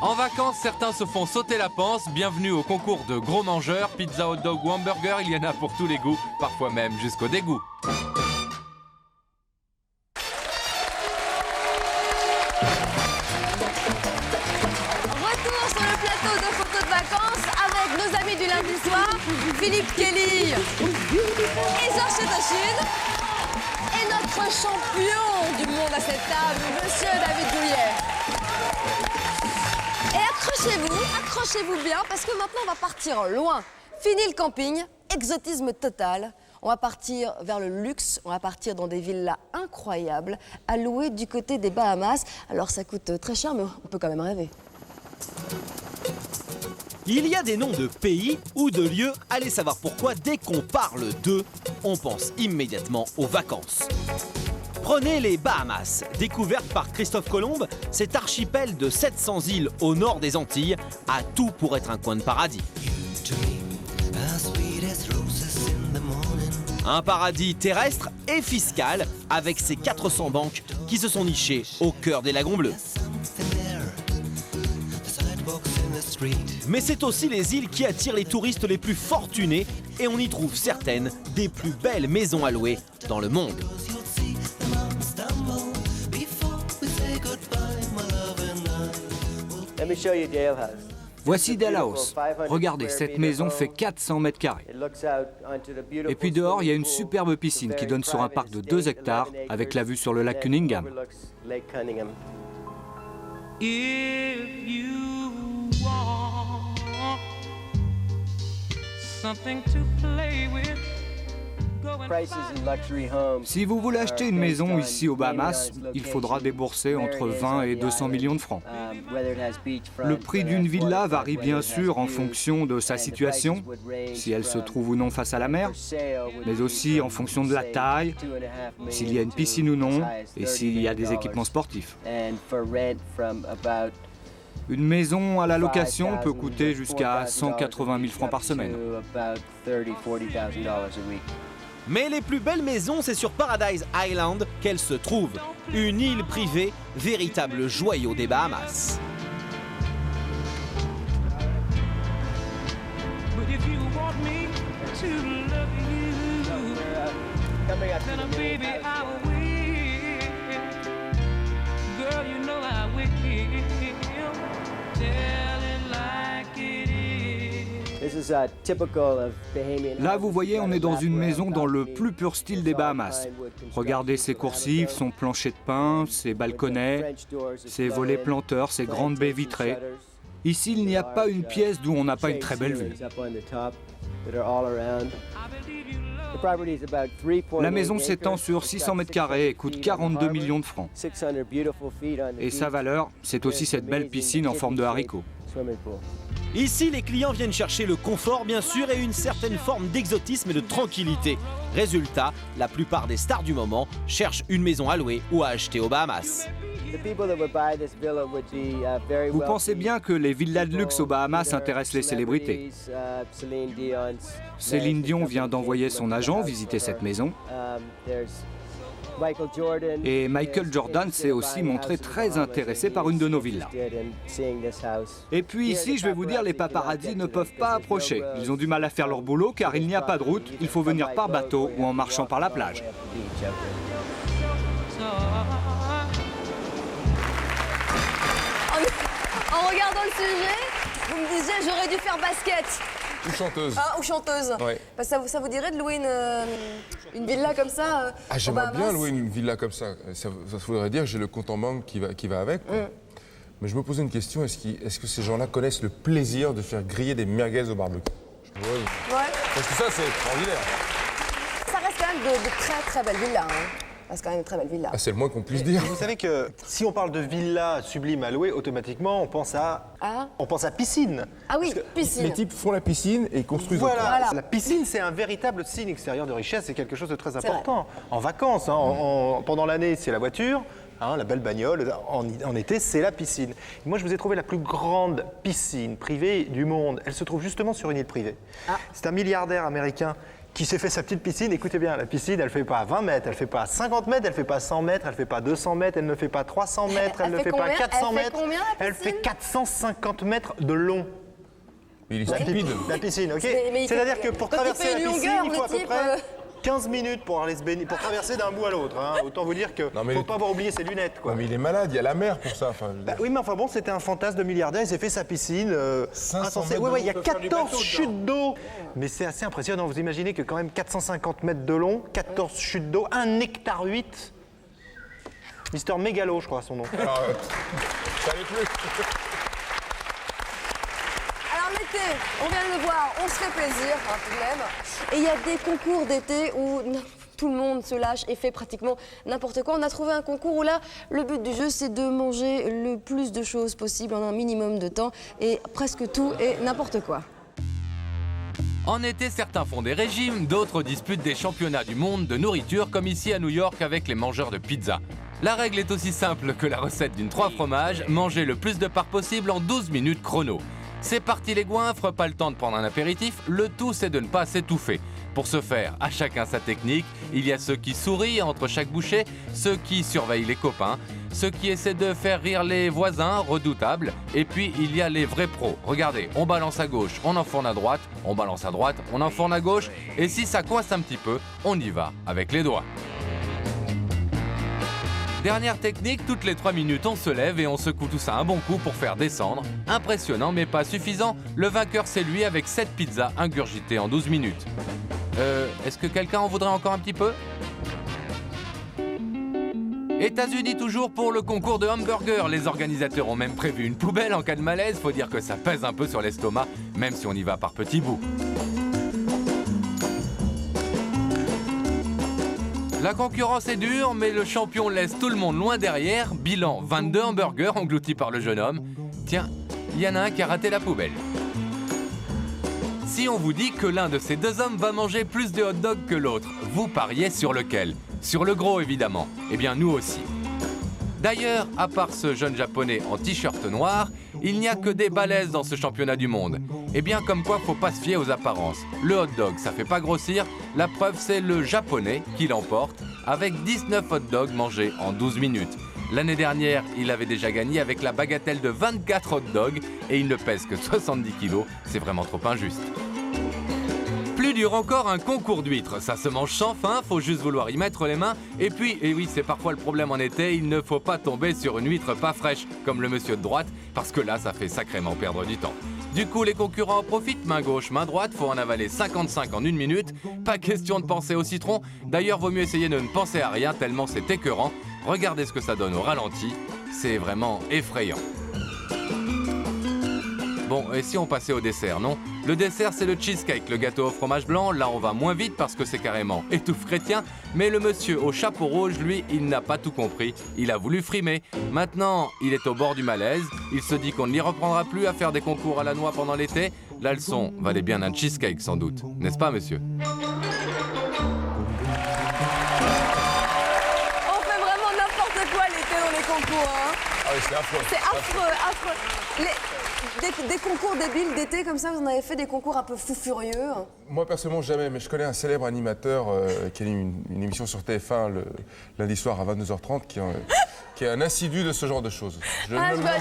En vacances, certains se font sauter la panse. Bienvenue au concours de gros mangeurs. Pizza, hot dog ou hamburger, il y en a pour tous les goûts, parfois même jusqu'au dégoût. Retour sur le plateau de photos de vacances avec nos amis du lundi soir, Philippe Kelly et Georges Chetachine et notre champion du monde à cette table, Monsieur David Douillet. Et accrochez-vous bien parce que maintenant on va partir loin. Fini le camping, exotisme total. On va partir vers le luxe, on va partir dans des villas incroyables, à louer du côté des Bahamas. Alors ça coûte très cher, mais on peut quand même rêver. Il y a des noms de pays ou de lieux, allez savoir pourquoi, dès qu'on parle d'eux, on pense immédiatement aux vacances. Prenez les Bahamas, découverte par Christophe Colomb, cet archipel de 700 îles au nord des Antilles a tout pour être un coin de paradis. Un paradis terrestre et fiscal avec ses 400 banques qui se sont nichées au cœur des lagons bleus. Mais c'est aussi les îles qui attirent les touristes les plus fortunés et on y trouve certaines des plus belles maisons à louer dans le monde. Voici Dalhouse. Regardez, cette maison fait 400 mètres carrés. Et puis dehors, il y a une superbe piscine qui donne sur un parc de 2 hectares avec la vue sur le lac Cunningham. If you want something to play with. Si vous voulez acheter une maison ici aux Bahamas, il faudra débourser entre 20 et 200 millions de francs. Le prix d'une villa varie bien sûr en fonction de sa situation, si elle se trouve ou non face à la mer, mais aussi en fonction de la taille, s'il y a une piscine ou non, et s'il y a des équipements sportifs. Une maison à la location peut coûter jusqu'à 180 000 francs par semaine. Mais les plus belles maisons, c'est sur Paradise Island qu'elles se trouvent. Une île privée, véritable joyau des Bahamas. Là, vous voyez, on est dans une maison dans le plus pur style des Bahamas. Regardez ses coursives, son plancher de pin, ses balconnets, ses volets planteurs, ses grandes baies vitrées. Ici, il n'y a pas une pièce d'où on n'a pas une très belle vue. La maison s'étend sur 600 mètres carrés et coûte 42 millions de francs. Et sa valeur, c'est aussi cette belle piscine en forme de haricot. Ici, les clients viennent chercher le confort, bien sûr, et une certaine forme d'exotisme et de tranquillité. Résultat, la plupart des stars du moment cherchent une maison à louer ou à acheter aux Bahamas. Vous pensez bien que les villas de luxe aux Bahamas intéressent les célébrités. Céline Dion vient d'envoyer son agent visiter cette maison. Et Michael Jordan s'est aussi montré très intéressé par une de nos villas. Et puis ici, je vais vous dire, les paparazzis ne peuvent pas approcher. Ils ont du mal à faire leur boulot car il n'y a pas de route. Il faut venir par bateau ou en marchant par la plage. En regardant le sujet, vous me disiez j'aurais dû faire basket. Ou chanteuse. Ah, ou chanteuse. Ouais. Parce que ça vous dirait de louer une villa comme ça J'aimerais bien louer une villa comme ça. Ça voudrait dire que j'ai le compte en banque qui va avec. Mais je me posais une question, est-ce que ces gens-là connaissent le plaisir de faire griller des merguez au barbecue? Oui. Parce que ça, c'est extraordinaire. Ça reste quand même de très très belles villas. C'est quand même une très belle villa. C'est le moins qu'on puisse dire. Vous savez que si on parle de villa sublime à louer, automatiquement on pense à piscine. Ah oui, piscine. Les types font la piscine et ils construisent. Voilà. La piscine, c'est un véritable signe extérieur de richesse, c'est quelque chose de très important. En vacances, pendant l'année, c'est la voiture. La belle bagnole, en été, c'est la piscine. Et moi, je vous ai trouvé la plus grande piscine privée du monde. Elle se trouve justement sur une île privée. C'est un milliardaire américain qui s'est fait sa petite piscine. Écoutez bien, la piscine, elle ne fait pas 20 mètres, elle ne fait pas 50 mètres, elle ne fait pas 100 mètres, elle ne fait pas 200 mètres, elle ne fait pas 300 mètres, elle ne fait pas 400 mètres. Elle fait 450 mètres de long. Mais il est stupide. La piscine, ok. C'est-à-dire que pour traverser la piscine, il faut à peu près 15 minutes pour aller se baigner, pour traverser d'un bout à l'autre. Autant vous dire qu'il ne faut pas avoir oublié ses lunettes. Quoi. Non, mais il est malade, il y a la mer pour ça. Oui, mais enfin bon, c'était un fantasme de milliardaire, il s'est fait sa piscine. 500 mètres il y a 14 chutes d'eau. Mais c'est assez impressionnant, vous imaginez que quand même 450 mètres de long, 14 chutes d'eau, 1 hectare 8. Mister Mégalo, je crois, son nom. Alors, ça allait plus. Alors l'été, on vient de le voir, on se fait plaisir, tout de même. Et il y a des concours d'été où tout le monde se lâche et fait pratiquement n'importe quoi. On a trouvé un concours où là, le but du jeu, c'est de manger le plus de choses possible en un minimum de temps. Et presque tout et n'importe quoi. En été, certains font des régimes, d'autres disputent des championnats du monde de nourriture, comme ici à New York avec les mangeurs de pizza. La règle est aussi simple que la recette d'une 3 fromages, manger le plus de parts possible en 12 minutes chrono. C'est parti les goinfres, pas le temps de prendre un apéritif, le tout c'est de ne pas s'étouffer. Pour ce faire, à chacun sa technique, il y a ceux qui sourient entre chaque bouchée, ceux qui surveillent les copains, ceux qui essaient de faire rire les voisins, redoutables, et puis il y a les vrais pros. Regardez, on balance à gauche, on enfourne à droite, on balance à droite, on enfourne à gauche, et si ça coince un petit peu, on y va avec les doigts. Dernière technique, toutes les 3 minutes on se lève et on secoue tout ça un bon coup pour faire descendre. Impressionnant mais pas suffisant, le vainqueur c'est lui avec 7 pizzas ingurgitées en 12 minutes. Est-ce que quelqu'un en voudrait encore un petit peu ? États-Unis toujours pour le concours de hamburgers. Les organisateurs ont même prévu une poubelle en cas de malaise. Faut dire que ça pèse un peu sur l'estomac, même si on y va par petits bouts. La concurrence est dure, mais le champion laisse tout le monde loin derrière. Bilan, 22 hamburgers engloutis par le jeune homme. Tiens, il y en a un qui a raté la poubelle. Si on vous dit que l'un de ces deux hommes va manger plus de hot dogs que l'autre, vous pariez sur lequel ? Sur le gros, évidemment. Eh bien, nous aussi. D'ailleurs, à part ce jeune japonais en t-shirt noir, il n'y a que des balèzes dans ce championnat du monde. Eh bien, comme quoi, faut pas se fier aux apparences. Le hot dog, ça fait pas grossir. La preuve, c'est le japonais qui l'emporte, avec 19 hot dogs mangés en 12 minutes. L'année dernière, il avait déjà gagné avec la bagatelle de 24 hot dogs et il ne pèse que 70 kilos. C'est vraiment trop injuste. Plus dur encore, un concours d'huîtres. Ça se mange sans fin, faut juste vouloir y mettre les mains. Et puis, et oui, c'est parfois le problème en été, il ne faut pas tomber sur une huître pas fraîche, comme le monsieur de droite, parce que là, ça fait sacrément perdre du temps. Du coup, les concurrents en profitent, main gauche, main droite, faut en avaler 55 en 1 minute. Pas question de penser au citron. D'ailleurs, vaut mieux essayer de ne penser à rien tellement c'est écœurant. Regardez ce que ça donne au ralenti. C'est vraiment effrayant. Bon, et si on passait au dessert, non? Le dessert, c'est le cheesecake, le gâteau au fromage blanc. Là, on va moins vite parce que c'est carrément étouffe chrétien. Mais le monsieur au chapeau rouge, lui, il n'a pas tout compris. Il a voulu frimer. Maintenant, il est au bord du malaise. Il se dit qu'on ne l'y reprendra plus à faire des concours à la noix pendant l'été. La leçon valait bien un cheesecake, sans doute. N'est-ce pas, monsieur? On fait vraiment n'importe quoi l'été dans les concours, hein. Ah oui, c'est affreux. C'est affreux. Des concours débiles d'été comme ça, vous en avez fait des concours un peu fous furieux? Moi, personnellement, jamais, mais je connais un célèbre animateur qui anime une émission sur TF1 le lundi soir à 22h30 qui est un assidu de ce genre de choses. Je ne le nommerai pas.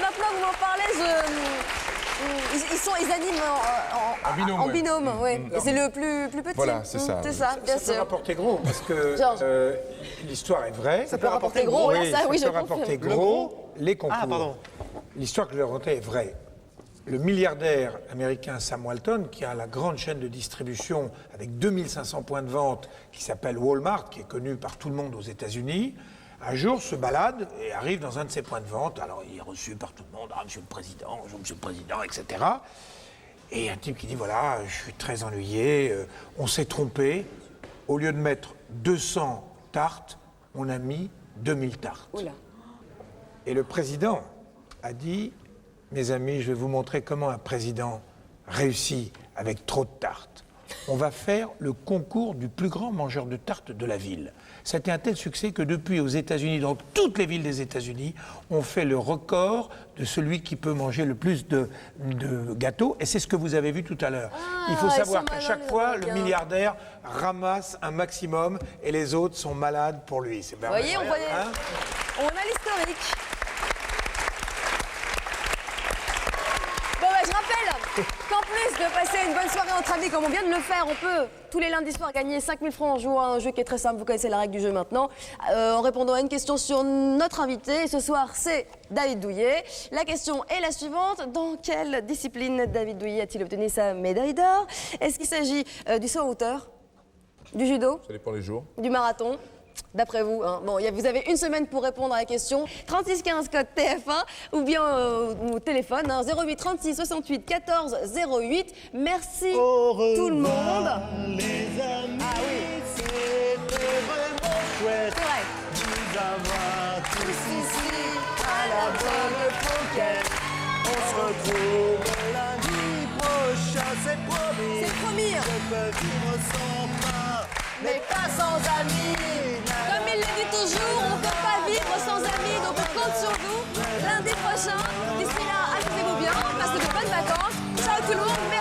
Maintenant, vous m'en parlez, ils animent en binôme. Ouais. Et c'est le plus petit. Voilà, c'est ça. C'est ça, bien sûr. Ça peut rapporter gros, parce que l'histoire est vraie. Ça peut rapporter gros, là, ça, oui, je Ça peut rapporter gros, les concours. Ah, pardon. L'histoire que je vais raconter est vraie. Le milliardaire américain Sam Walton, qui a la grande chaîne de distribution avec 2500 points de vente, qui s'appelle Walmart, qui est connu par tout le monde aux États-Unis, un jour se balade et arrive dans un de ses points de vente. Alors il est reçu par tout le monde, ah, monsieur le président, bonjour monsieur le président, etc. Et un type qui dit, voilà, je suis très ennuyé, on s'est trompé, au lieu de mettre 200 tartes, on a mis 2000 tartes. Oula. Et le président a dit, mes amis, je vais vous montrer comment un président réussit avec trop de tartes. On va faire le concours du plus grand mangeur de tartes de la ville. C'était un tel succès que depuis aux États-Unis, dans toutes les villes des États-Unis, on fait le record de celui qui peut manger le plus de gâteaux. Et c'est ce que vous avez vu tout à l'heure. Il faut savoir qu'à chaque fois, le milliardaire ramasse un maximum et les autres sont malades pour lui. Vous voyez, on a l'historique. Bon, je rappelle qu'en plus de passer une bonne soirée entre amis comme on vient de le faire, on peut tous les lundis soirs gagner 5000 francs en jouant à un jeu qui est très simple. Vous connaissez la règle du jeu maintenant. En répondant à une question sur notre invité. Et ce soir, c'est David Douillet. La question est la suivante. Dans quelle discipline David Douillet a-t-il obtenu sa médaille d'or? Est-ce qu'il s'agit du saut en hauteur, du judo? Ça dépend des jours. Du marathon? D'après vous, hein. Bon, vous avez une semaine pour répondre à la question. 36 15 code TF1 ou bien au téléphone, hein, 08 36 68 14 08. Merci tout le monde. Les amis, ah oui, c'était vraiment chouette. C'est vrai. Nous avoir tous ici à la bonne conquête. On se retrouve lundi prochain, c'est promis. C'est promis. Je peux vivre sans pain, mais pas sans amis. Comme il le dit toujours, on ne peut pas vivre sans amis, donc on compte sur vous lundi prochain. D'ici là, amusez-vous bien, passez de bonnes vacances. Ciao tout le monde.